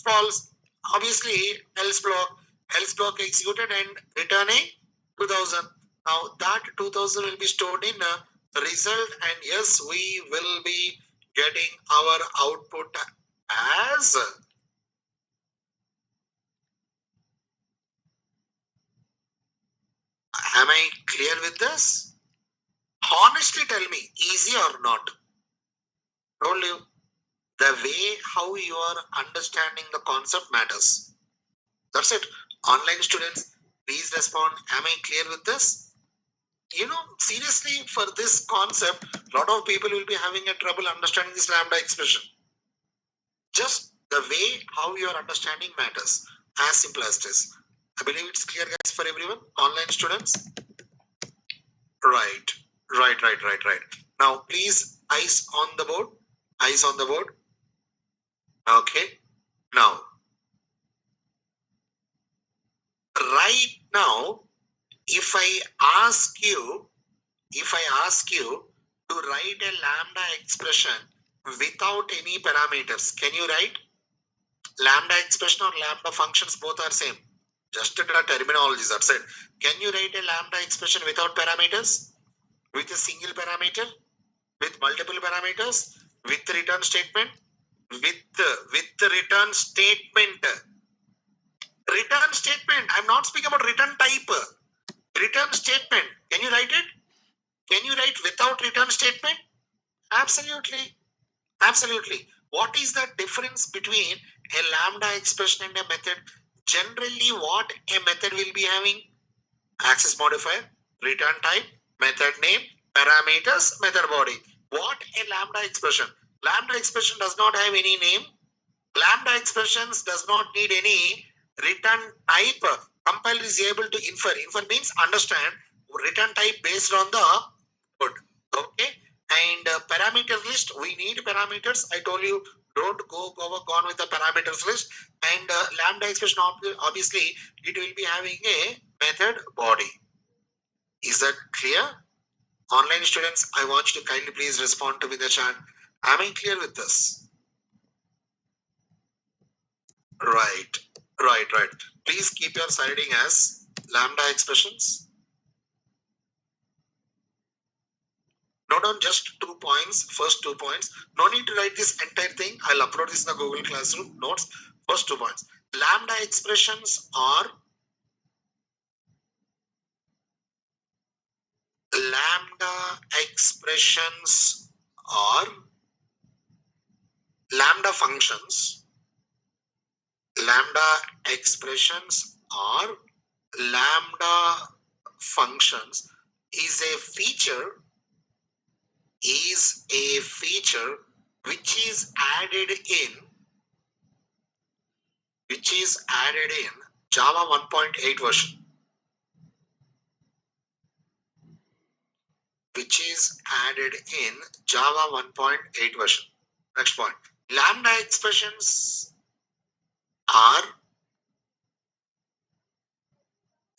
false. Obviously, else block executed and return a 2000. Now that 2000 will be stored in a result, and yes, we will be getting our output as. Am I clear with this? Honestly tell me, easy or not? Told you, the way how you are understanding the concept matters. That's it. Online students, please respond. Am I clear with this? Seriously, for this concept, a lot of people will be having a trouble understanding this lambda expression. Just the way how you are understanding matters. As simple as this. I believe it's clear, guys, for everyone. Online students. Right. Right. Now, please, eyes on the board. Eyes on the board. Okay. Now, right now, if I ask you to write a lambda expression without any parameters, can you write? Lambda expression or lambda functions both are same. Just the terminology, that's it. Can you write a lambda expression without parameters? With a single parameter? With multiple parameters? With return statement? With the return statement. Return statement. I'm not speaking about return type. Return statement. Can you write it? Can you write without return statement? Absolutely. Absolutely. What is the difference between a lambda expression and a method? Generally, what a method will be having? Access modifier, return type, method name, parameters, method body. What a lambda expression? Lambda expression does not have any name. Lambda expressions does not need any return type. Compiler is able to infer. Infer means understand return type based on the code. Okay. And parameter list, we need parameters. I told you, don't go on with the parameters list. And lambda expression, obviously, it will be having a method body. Is that clear? Online students, I want you to kindly please respond to me in the chat. Am I clear with this? Right. Please keep your siding as lambda expressions. Note down just 2 points, first 2 points. No need to write this entire thing. I'll upload this in the Google Classroom notes. First 2 points. Lambda expressions are lambda functions. Lambda expressions are lambda functions is a feature which is added in Java 1.8 version, which is added in Java 1.8 version. Next point. Lambda expressions are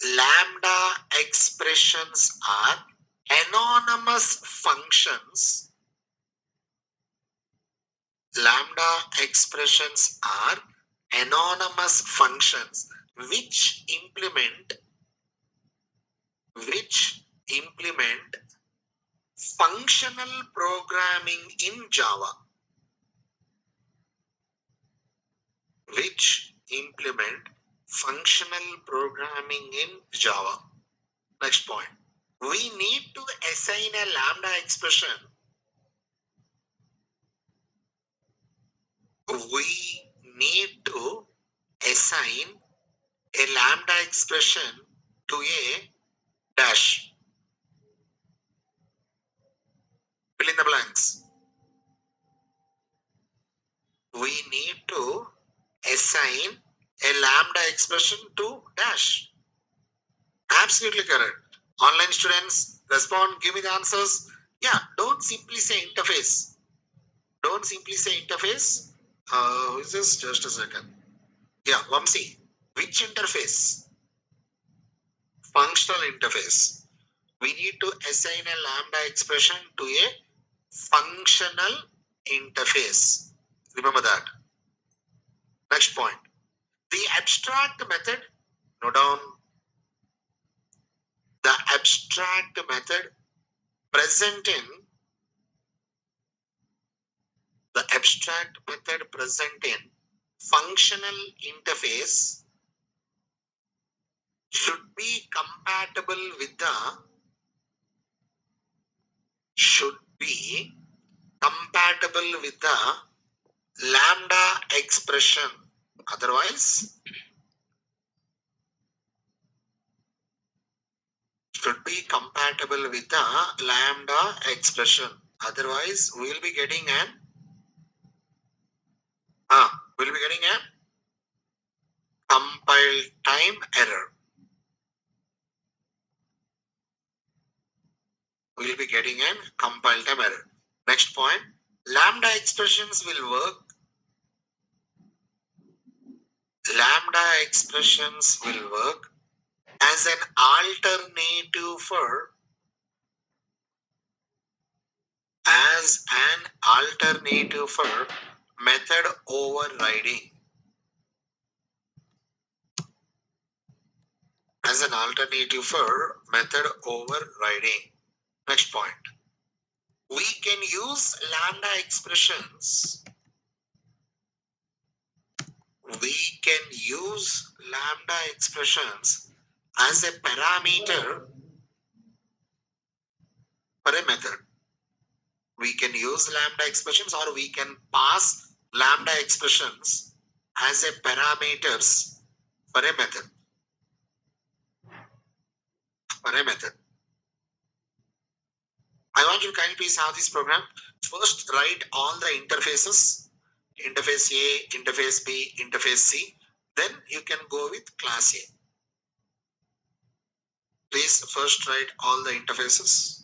Lambda expressions are anonymous functions. Lambda expressions are anonymous functions which implement functional programming in Java. Which implement functional programming in Java. Next point. We need to assign a lambda expression. We need to assign a lambda expression to a dash. Fill in the blanks. We need to assign a lambda expression to dash. Absolutely correct. Online students, respond, give me the answers. Yeah, don't simply say interface. Don't simply say interface. Who is this? Just a second. Yeah, Vamsi. Which interface? Functional interface. We need to assign a lambda expression to a functional interface. Remember that. Next point. The abstract method. Note down. The abstract method present in functional interface should be compatible with the lambda expression. Otherwise, should be compatible with the lambda expression. Otherwise, we will be getting a compile time error. We will be getting a compile time error. Next point. Lambda expressions will work. Lambda expressions will work as an alternative for method overriding. As an alternative for method overriding. Next point. We can use lambda expressions. We can use lambda expressions as a parameter for a method. We can use lambda expressions, or we can pass lambda expressions as a parameters for a method. I want you to kindly please have this program. First, write all the interfaces. Interface A, interface B, interface C. Then you can go with class A. Please first write all the interfaces.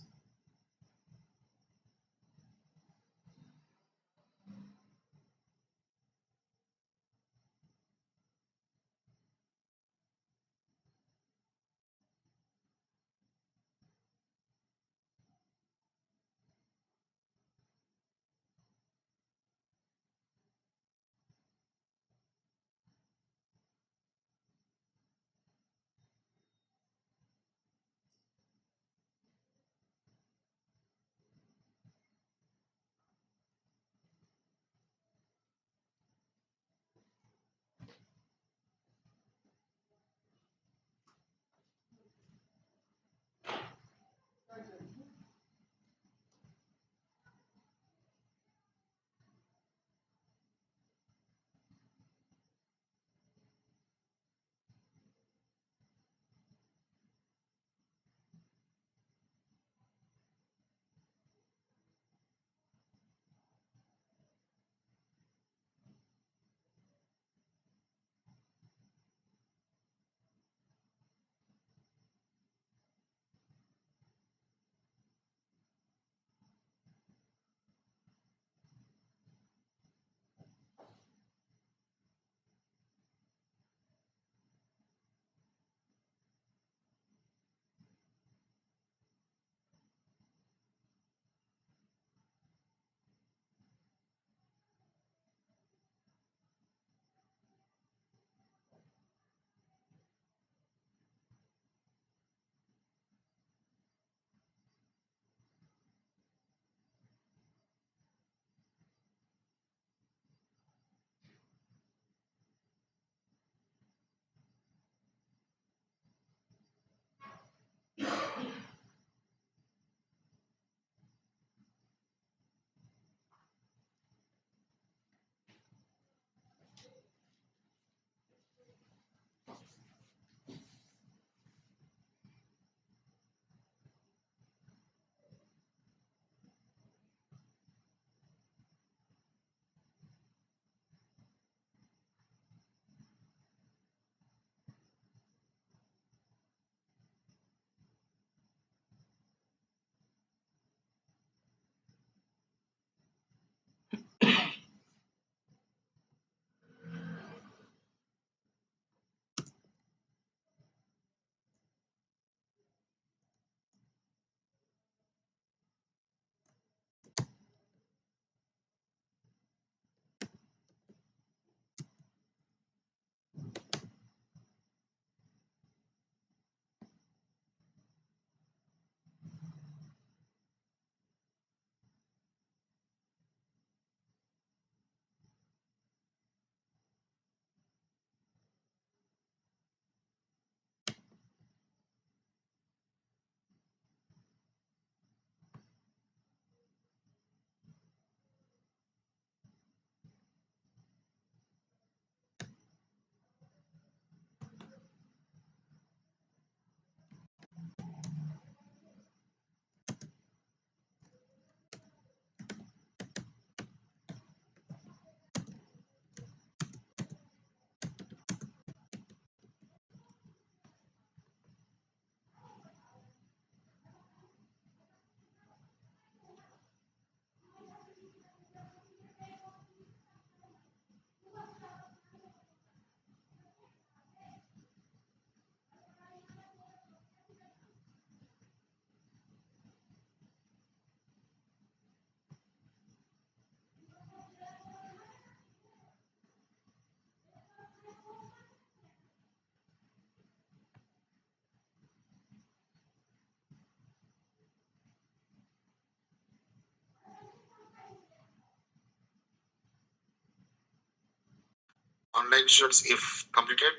online students, if completed,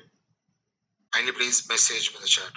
kindly please message me in the chat.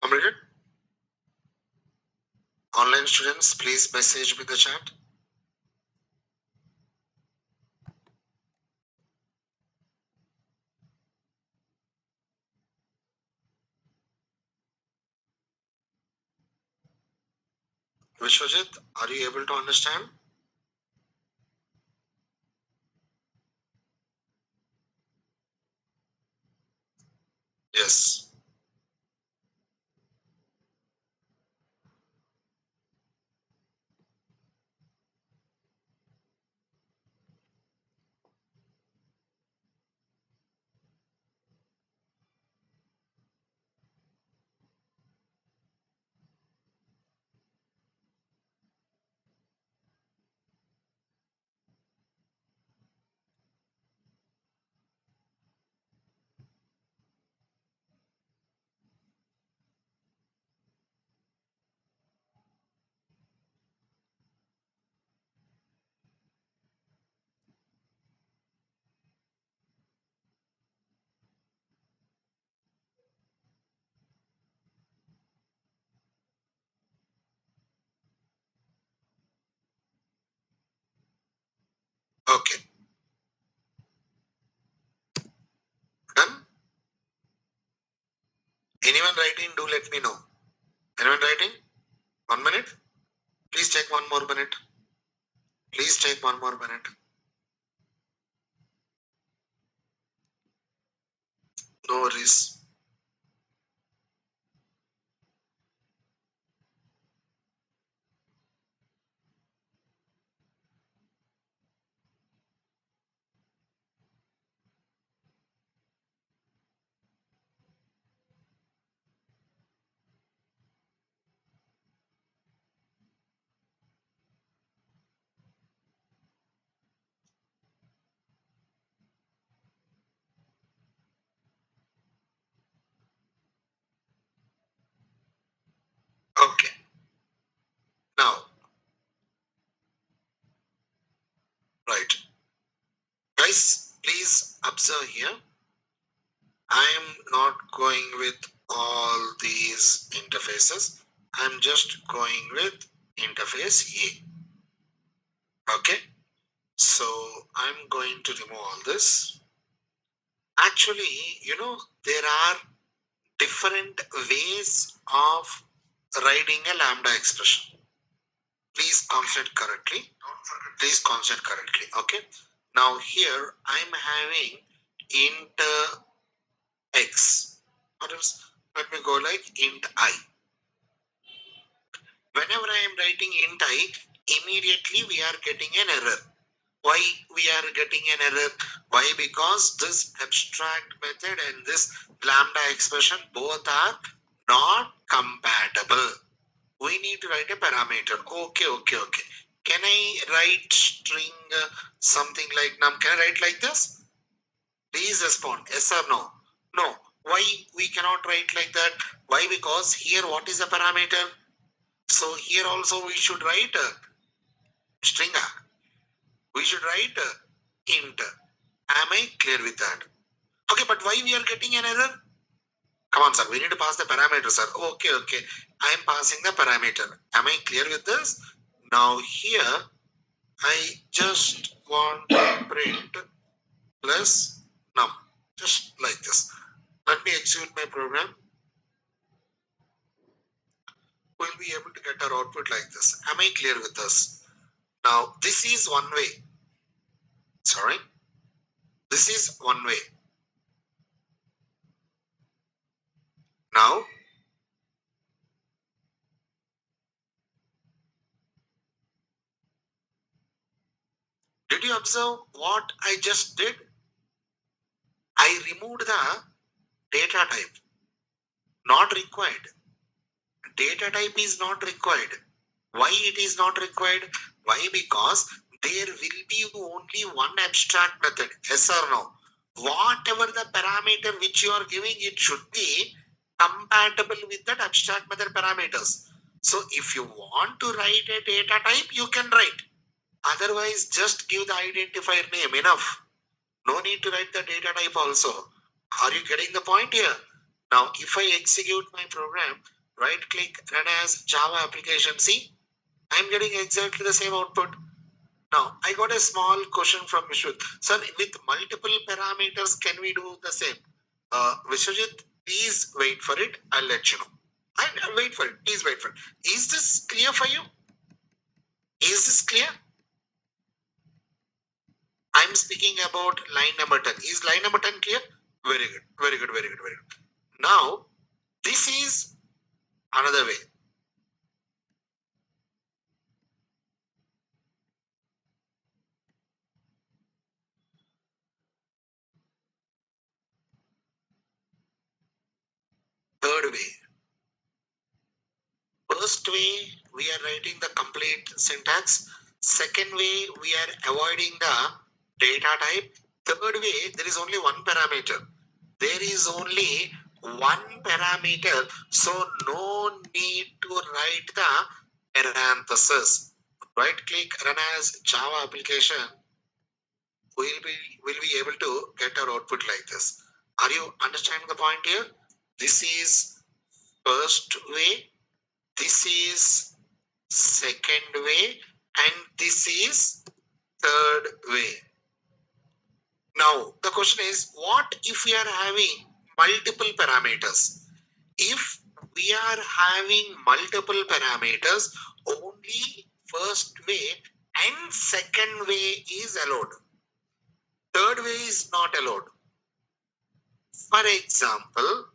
Completed? Online students, please message me in the chat. Vishwajit, are you able to understand? Yes. Okay. Done? Anyone writing, do let me know. Anyone writing? 1 minute? Please take 1 more minute. Please take 1 more minute. No worries. Okay. Now, right. Guys, please observe here. I am not going with all these interfaces. I'm just going with interface A. Okay. So I'm going to remove all this. Actually, there are different ways of writing a lambda expression. Please concentrate correctly. Please concentrate correctly. Okay. Now here I'm having int x. What else? Let me go like int I. Whenever I am writing int I, immediately we are getting an error. Why we are getting an error? Why? Because this abstract method and this lambda expression both are not compatible. We need to write a parameter. Okay. Can I write string something like num? Can I write like this? Please respond. Yes or no? No. Why we cannot write like that? Why? Because here what is the parameter? So here also we should write a string. We should write int. Am I clear with that? Okay, but why we are getting an error? Come on, sir. We need to pass the parameter, sir. Okay, okay. I am passing the parameter. Am I clear with this? Now here, I just want to print plus num. Just like this. Let me execute my program. We'll be able to get our output like this. Am I clear with this? Now, this is one way. Sorry. This is one way. Now, did you observe what I just did? I removed the data type. Not required. Data type is not required. Why it is not required? Why? Because there will be only one abstract method. Yes or no? Whatever the parameter which you are giving, it should be compatible with that abstract method parameters. So if you want to write a data type, you can write. Otherwise, just give the identifier name. Enough. No need to write the data type also. Are you getting the point here? Now, if I execute my program, right click, run as Java application. See, I'm getting exactly the same output. Now, I got a small question from Vishwajit. Sir, with multiple parameters, can we do the same? Vishwajit, please wait for it. I'll let you know. I'll wait for it. Please wait for it. Is this clear for you? Is this clear? I'm speaking about line number 10. Is line number 10 clear? Very good. Very good. Very good. Very good. Now, this is another way. Third way. First way, we are writing the complete syntax. Second way, we are avoiding the data type. Third way, there is only one parameter. There is only one parameter, so no need to write the parenthesis. Right click, run as Java application. We'll be able to get our output like this. Are you understanding the point here? This is first way, this is second way, and this is third way. Now the question is, what if we are having multiple parameters? If we are having multiple parameters, only first way and second way is allowed. Third way is not allowed. For example,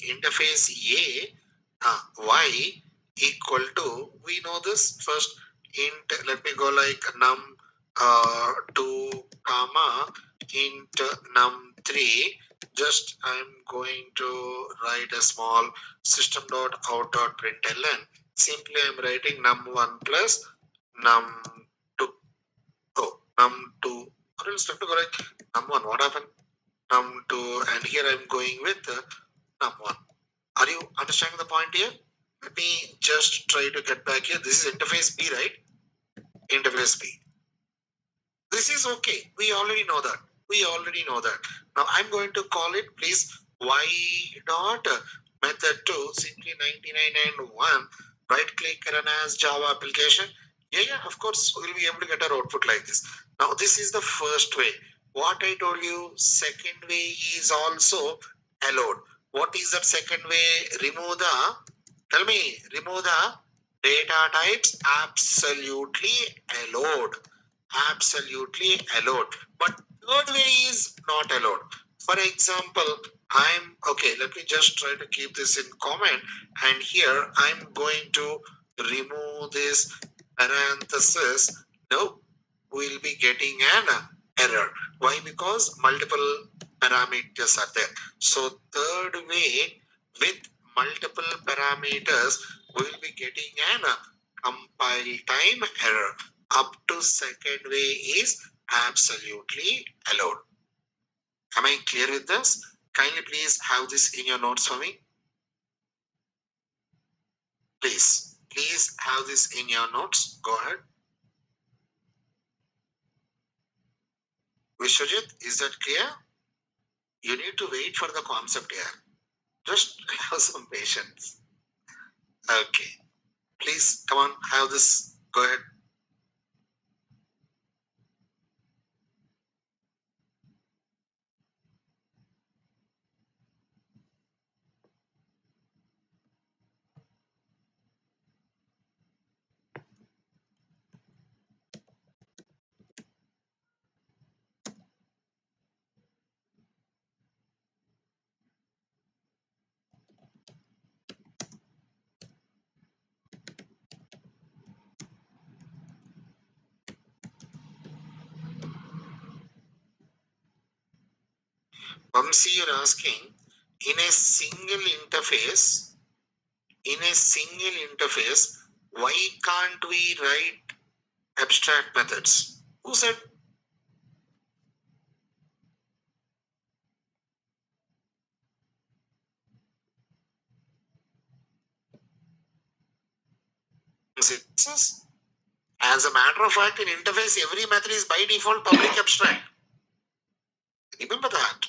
interface A y equal to, we know this first int, let me go like num 2 comma int num 3. Just I'm going to write a small system dot out dot println. Simply I'm writing num1 plus num2. Oh, num2, or else have to go like num1. What happened? Num2, and here I'm going with num1. Are you understanding the point here? Let me just try to get back here. This is interface B, right? Interface B. This is okay. We already know that. We already know that. Now I'm going to call it, please, y dot method 2, simply 99 and 1. Right click, run as Java application. Yeah, of course, we'll be able to get our output like this. Now this is the first way. What I told you, second way is also allowed. What is that second way? Remove the, tell me, remove the data types. Absolutely allowed. Absolutely allowed. But third way is not allowed. For example, I'm okay. Let me just try to keep this in comment. And here I'm going to remove this parenthesis. No, we'll be getting an error. Why? Because multiple parameters are there. So third way with multiple parameters, we'll be getting an compile time error. Up to second way is absolutely allowed. Am I clear with this? Kindly please have this in your notes for me. Please have this in your notes. Go ahead. Vishwajit, is that clear? You need to wait for the concept here. Just have some patience. Okay. Please come on, have this. Go ahead. Vamsi, you're asking in a single interface, why can't we write abstract methods? Who said this? As a matter of fact, in interface, every method is by default public abstract. Remember that.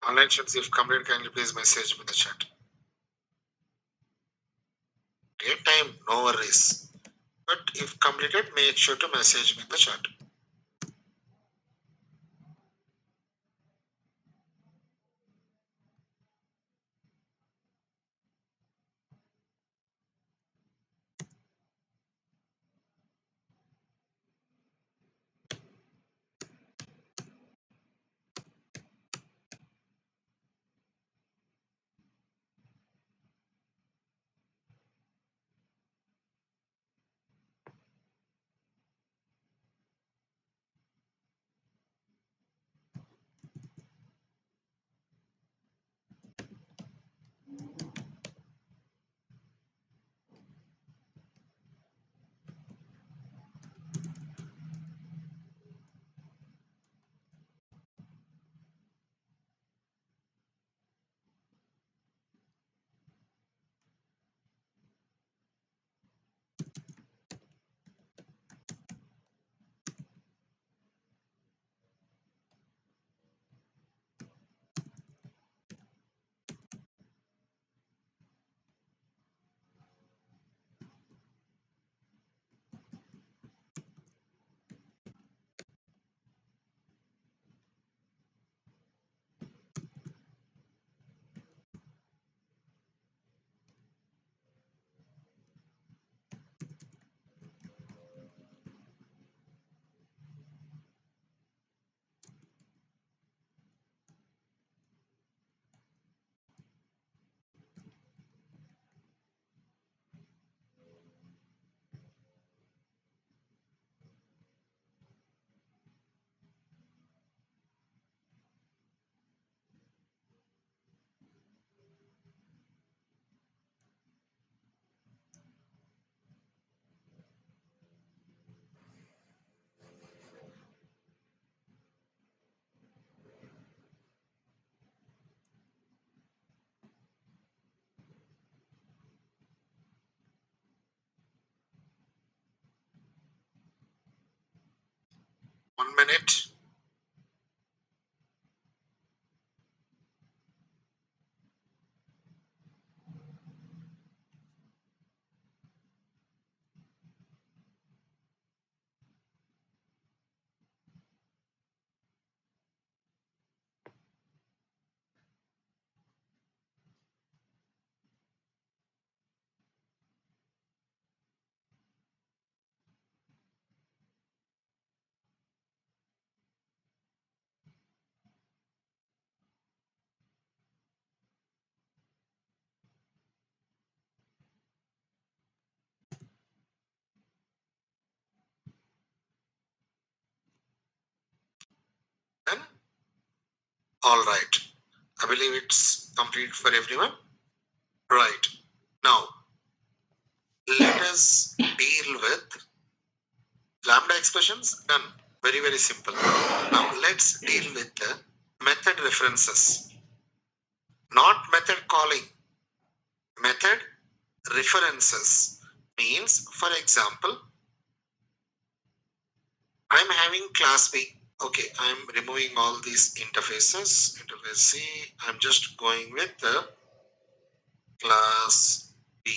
Online chats, if completed, kindly please message me in the chat. Take time, no worries. But if completed, make sure to message me in the chat. minute. Then, all right. I believe it's complete for everyone. Right. Now, let us deal with lambda expressions. Done. Very, very simple. Now, let's deal with the method references. Not method calling. Method references means, for example, I'm having class B. Okay, I'm removing all these interfaces. Interface C. I'm just going with the class B.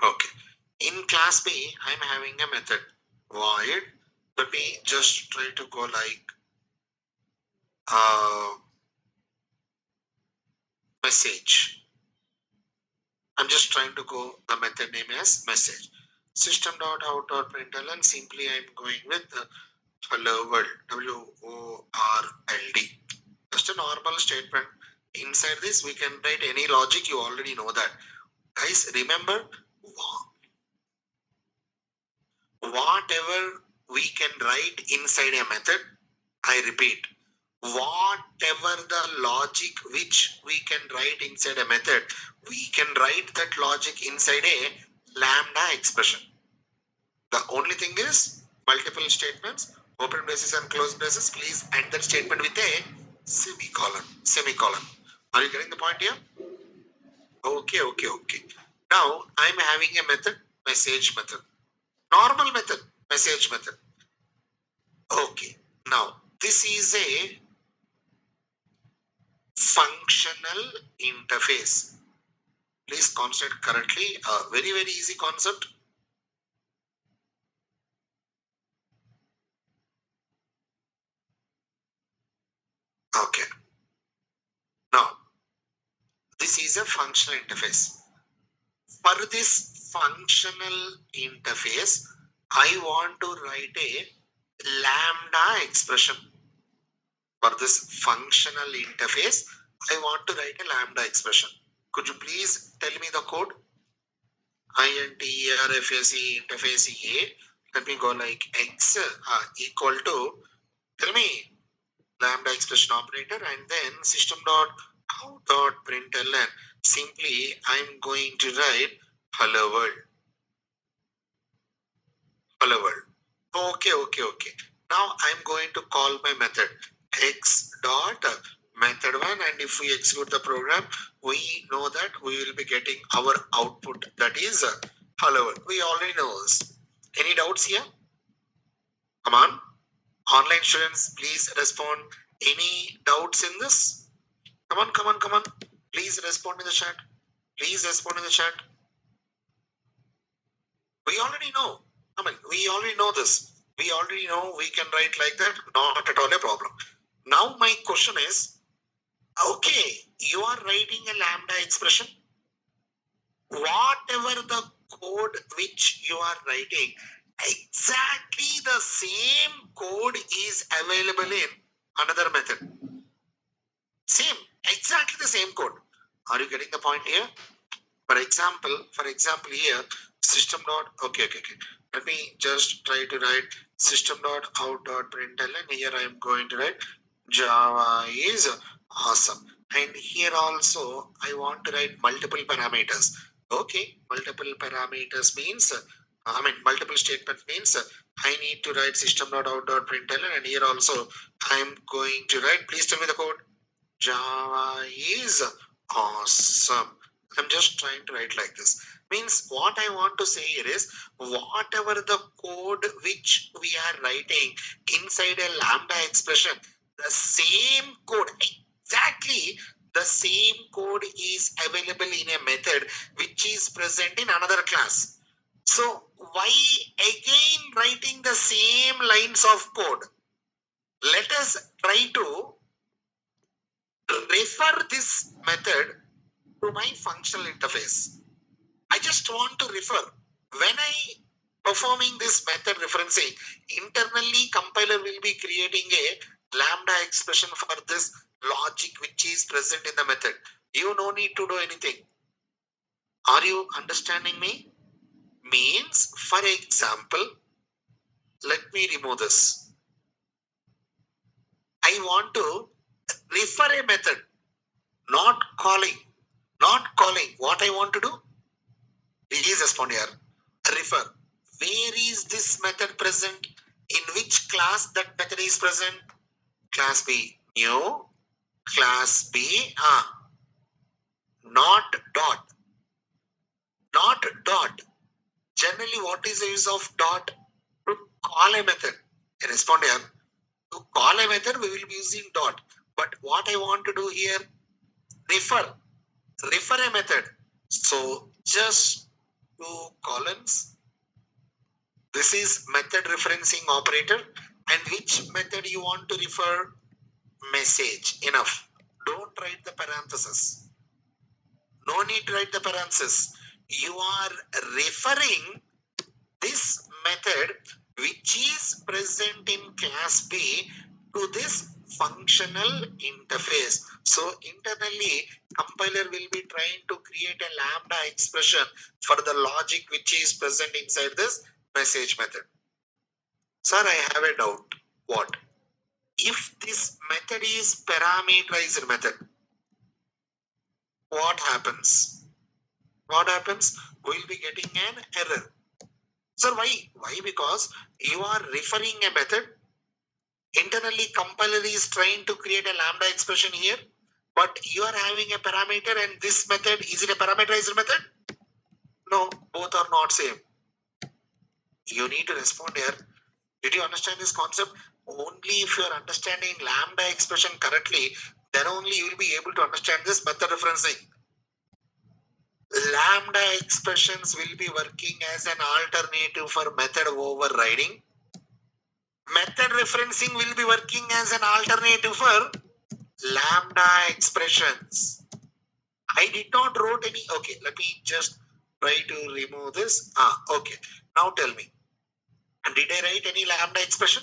Okay. In class B, I'm having a method void. Let me just try to go like message. I'm just trying to go the method name as message. System.out.println. Simply I'm going with the hello world. WORLD. Just a normal statement. Inside this, we can write any logic. You already know that. Guys, remember, whatever we can write inside a method, I repeat, whatever the logic which we can write inside a method, we can write that logic inside a lambda expression. The only thing is multiple statements, open braces and close braces. Please end that statement with a semicolon. Semicolon. Are you getting the point here? Okay, okay, okay. Now I'm having a method, message method. Normal method, message method. Okay. Now this is a functional interface. Please concept correctly. Very, very easy concept. Okay. Now, this is a functional interface. For this functional interface, I want to write a lambda expression. For this functional interface, I want to write a lambda expression. Could you please tell me the code? interface interface A. Let me go like x equal to, tell me, lambda expression operator, and then system dot out dot println. Simply, I'm going to write hello world. Hello world. Okay, okay, okay. Now I'm going to call my method x dot method one, and if we execute the program, we know that we will be getting our output, that is hello world. We already know this. Any doubts here? Come on, online students, please respond. Any doubts in this? Come on, come on, come on. Please respond in the chat. Please respond in the chat. We already know. I mean, we already know this. We already know we can write like that. Not at all a problem. Now my question is, okay, you are writing a lambda expression. Whatever the code which you are writing, exactly the same code is available in another method. Same, exactly the same code. Are you getting the point here? For example here, system dot, okay. Let me just try to write system dot out dot println. Here I am going to write Java is awesome. And here also I want to write multiple parameters. Okay, multiple parameters means, multiple statement means I need to write system dot out dot println, and here also I am going to write, please tell me the code, Java is awesome. I'm just trying to write like this. Means what I want to say here is whatever the code which we are writing inside a lambda expression, the same code, exactly the same code is available in a method which is present in another class. So why again writing the same lines of code? Let us try to refer this method to my functional interface. I just want to refer. When I performing this method referencing, internally compiler will be creating a lambda expression for this logic which is present in the method. You no need to do anything. Are you understanding me? Means, for example, let me remove this. I want to refer a method, not calling. Not calling. What I want to do? Please respond here. Refer. Where is this method present? In which class that method is present? Class B. New. Class B. Not dot. Not dot. Generally, what is the use of dot? To call a method. Respond here. To call a method, we will be using dot. But what I want to do here, refer. Refer a method. So just two columns. This is method referencing operator. And which method you want to refer? Message. Enough. Don't write the parenthesis. No need to write the parenthesis. You are referring this method which is present in class B to this functional interface. So internally, compiler will be trying to create a lambda expression for the logic which is present inside this message method. Sir, I have a doubt. What? If this method is parameterized method, what happens? What happens? We'll be getting an error. Sir, why? Why? Because you are referring a method. Internally, compiler is trying to create a lambda expression here, but you are having a parameter and this method, is it a parameterized method? No, both are not same. You need to respond here. Did you understand this concept? Only if you are understanding lambda expression correctly, then only you will be able to understand this method referencing. Lambda expressions will be working as an alternative for method overriding. Method referencing will be working as an alternative for lambda expressions. I did not wrote any. Okay, let me just try to remove this. Okay. Now tell me. Did I write any lambda expression?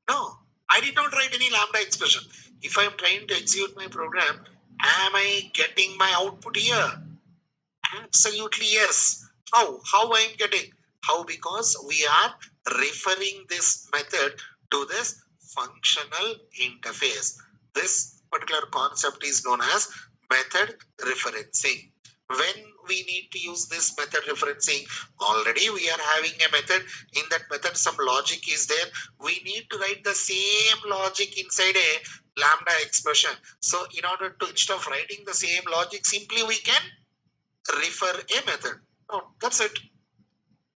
No, I did not write any lambda expression. If I am trying to execute my program, am I getting my output here? Absolutely yes. How? How I am getting? How? Because we are referring this method to this functional interface. This particular concept is known as method referencing. When we need to use this method referencing, already we are having a method. In that method, some logic is there. We need to write the same logic inside a lambda expression. So in order to, instead of writing the same logic, simply we can refer a method. Oh, that's it.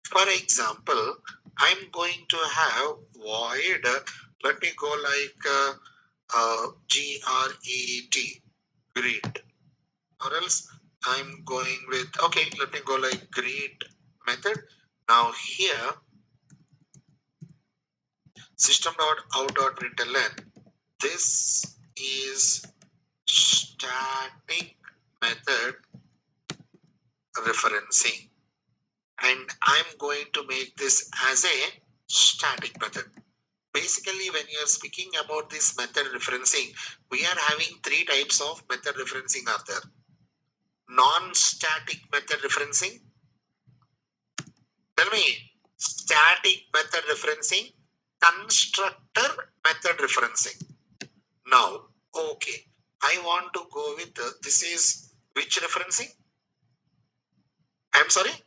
For example, I'm going to have void. Let me go like GRET, greet, or else I'm going with, okay, let me go like greet method. Now here, system.out.println, this is static method referencing. And I'm going to make this as a static method. Basically, when you're speaking about this method referencing, we are having three types of method referencing are there. Non-static method referencing. Tell me, static method referencing, constructor method referencing. Now, okay, I want to go with this is which referencing? I'm sorry,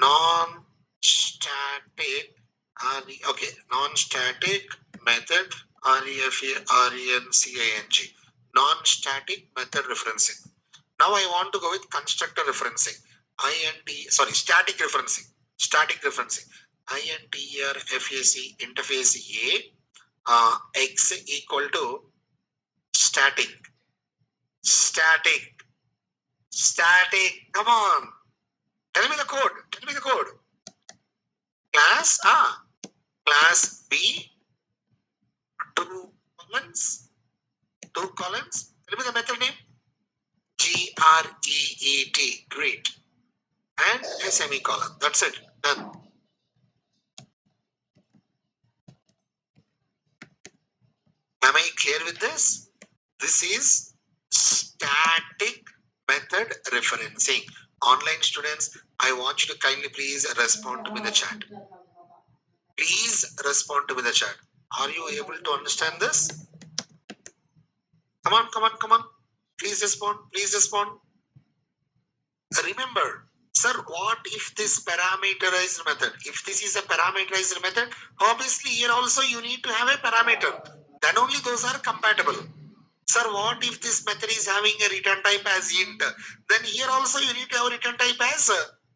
non-static. Okay, non-static method referencing. Non-static method referencing. Now I want to go with constructor referencing. Static referencing. Static referencing. INTERFAC interface X equal to static. Static. Static. Come on. Tell me the code. Tell me the code. Class B, two columns. Tell me the method name. GREET. Great. And a semicolon. That's it. Done. Am I clear with this? This is static method referencing. Online students, I want you to kindly please respond to me in the chat. Please respond to me in the chat. Are you able to understand this? Come on, come on, come on. Please respond. Please respond. Remember, sir, what if this parameterized method? If this is a parameterized method, obviously here also you need to have a parameter. Then only those are compatible. Sir, what if this method is having a return type as int? Then here also you need to have return type as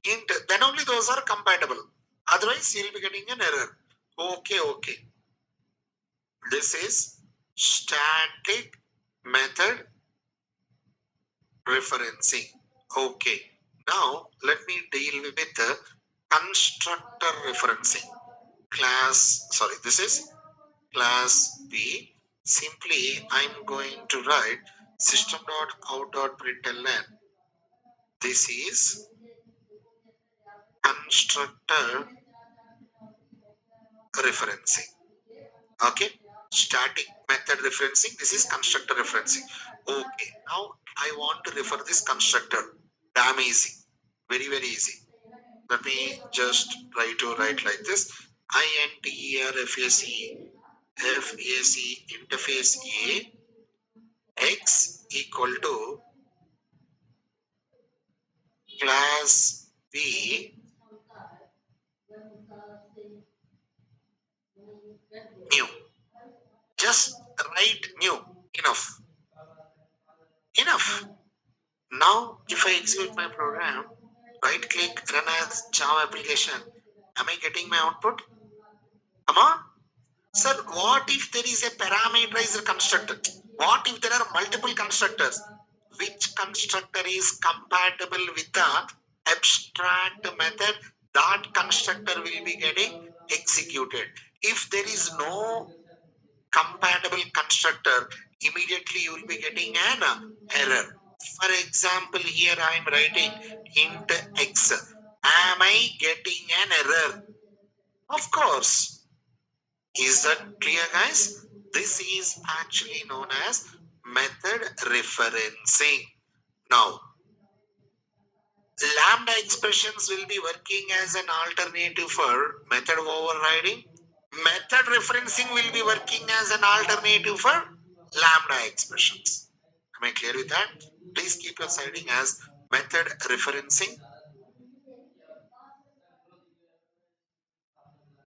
int. Then only those are compatible. Otherwise, you will be getting an error. Okay. This is static method referencing. Okay. Now let me deal with the constructor referencing. This is class B. Simply I'm going to write system.out.println. This is constructor referencing. Okay. Static method referencing. This is constructor referencing. Okay. Now I want to refer this constructor. Damn easy. Very, very easy. Let me just try to write like this. INTERFAC interface X equal to class B new. Just write new. Enough. Enough. Now, if I execute my program, right click, run as Java application. Am I getting my output? Come on. Sir, what if there is a parameterized constructor? What if there are multiple constructors? Which constructor is compatible with the abstract method? That constructor will be getting executed. If there is no compatible constructor, immediately you will be getting an error. For example, here I am writing int x. Am I getting an error? Of course. Is that clear, guys? This is actually known as method referencing. Now, lambda expressions will be working as an alternative for method overriding. Method referencing will be working as an alternative for lambda expressions. Am I clear with that? Please keep your citing as method referencing.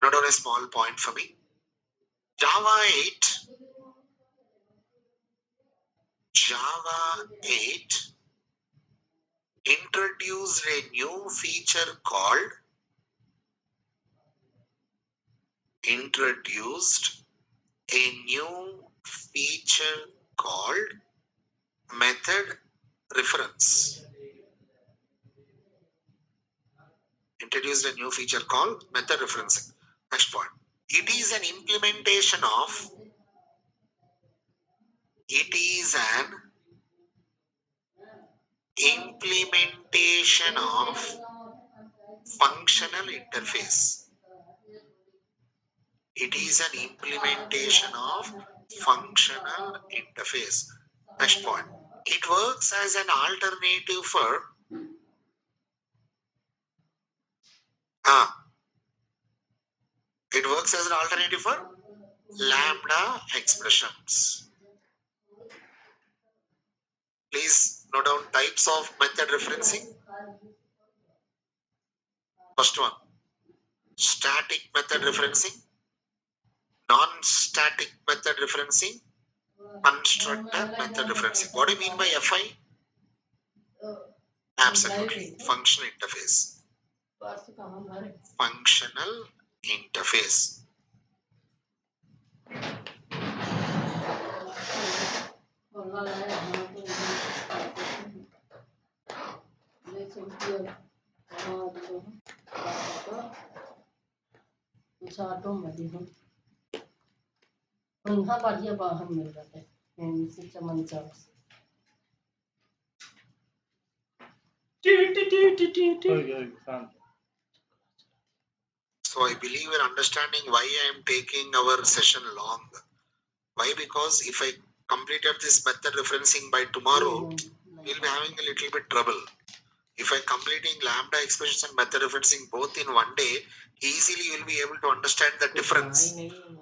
Note down a small point for me. Java 8 introduced a new feature called method reference. Introduced a new feature called method referencing. Next point. It is an implementation of functional interface. It is an implementation of functional interface. Next point. It works as an alternative for lambda expressions. Please note down types of method referencing. First one, static method referencing, non-static method referencing, constructor method referencing. What do you mean by FI? Absolutely. Functional interface. Functional interface. So I believe you're understanding why I am taking our session long. Why? Because if I completed this method referencing by tomorrow, we'll be having a little bit trouble. If I completing lambda expressions and method referencing both in one day, easily you'll be able to understand the difference.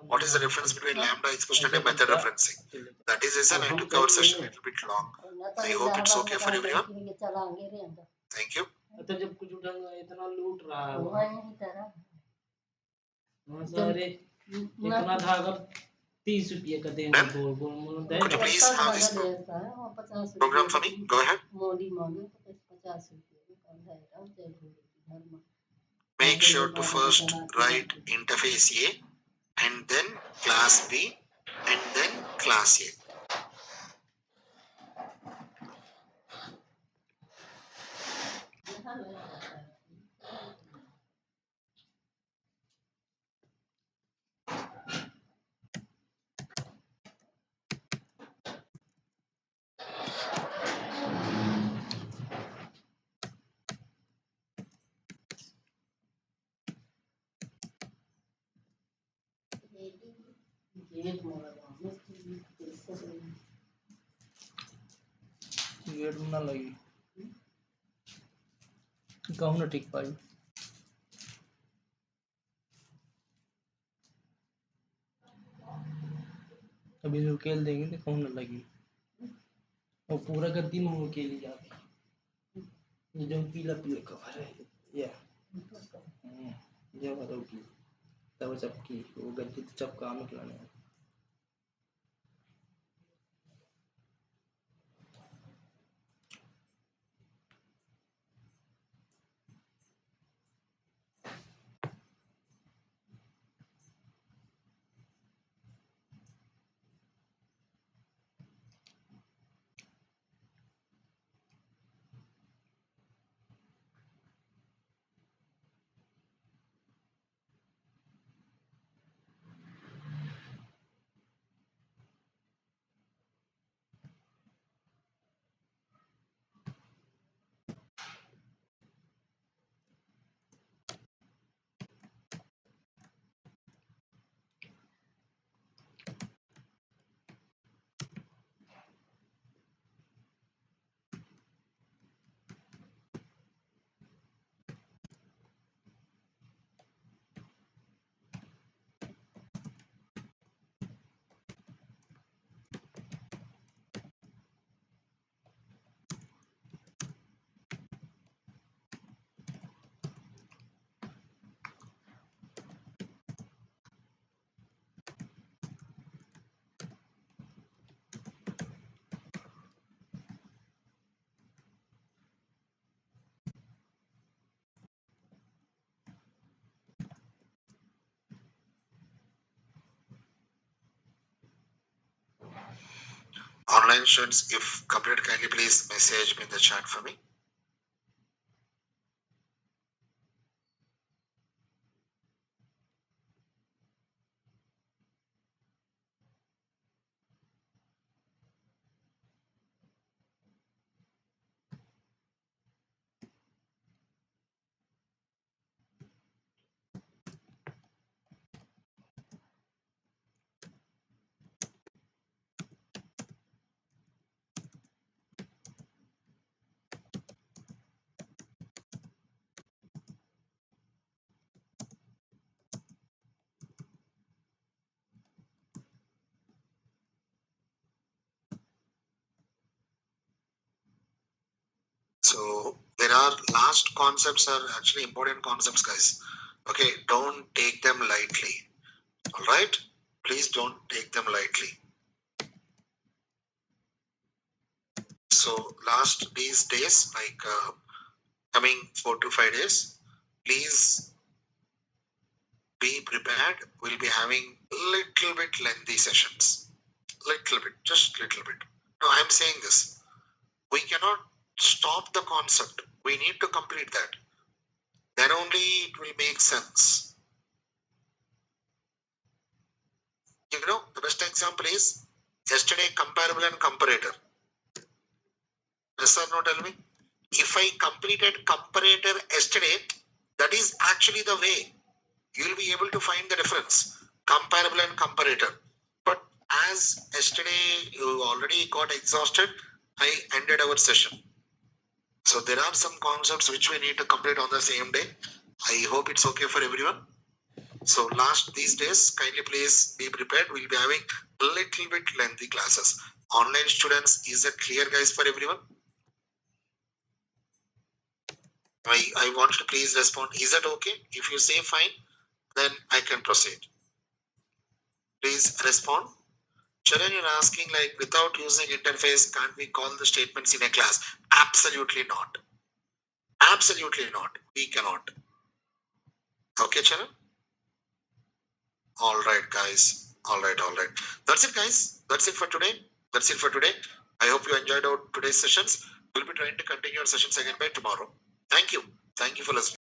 What is the difference between lambda expression and method referencing? That is the reason I took our session a little bit long. I hope it's okay for everyone. Thank you. Ma'am, could you please have this program for me? Go ahead. Make sure to first write interface A and then class B and then class A. कहूँ ना ठीक पाई अभी जो केल देंगे तो कहूँ ना लगी और पूरा कर दिन मुँह के लिए जाती ये जो पीला पीला कवर है ये बताओ की तब चपकी वो गद्दी तो चपका में खिलाने है Online students, if completed, kindly please message me in the chat for me. So there are last concepts are actually important concepts, guys. Okay, don't take them lightly. All right, please don't take them lightly. So last these days, like coming 4 to 5 days. Please be prepared. We'll be having little bit lengthy sessions. Little bit, just little bit. No, I'm saying this. We cannot stop the concept. We need to complete that. Then only it will make sense. The best example is yesterday comparable and comparator. Yes or no, tell me. If I completed comparator yesterday, that is actually the way you will be able to find the difference. Comparable and comparator. But as yesterday you already got exhausted, I ended our session. So there are some concepts which we need to complete on the same day. I hope it's okay for everyone. So last these days, kindly please be prepared. We'll be having a little bit lengthy classes. Online students, is that clear, guys, for everyone? I want you to please respond. Is that okay? If you say fine, then I can proceed. Please respond. Charan, you're asking like without using interface, can't we call the statements in a class? Absolutely not. Absolutely not. We cannot. Okay, Charan? All right, guys. All right, all right. That's it, guys. That's it for today. That's it for today. I hope you enjoyed our today's sessions. We'll be trying to continue our sessions again by tomorrow. Thank you. Thank you for listening.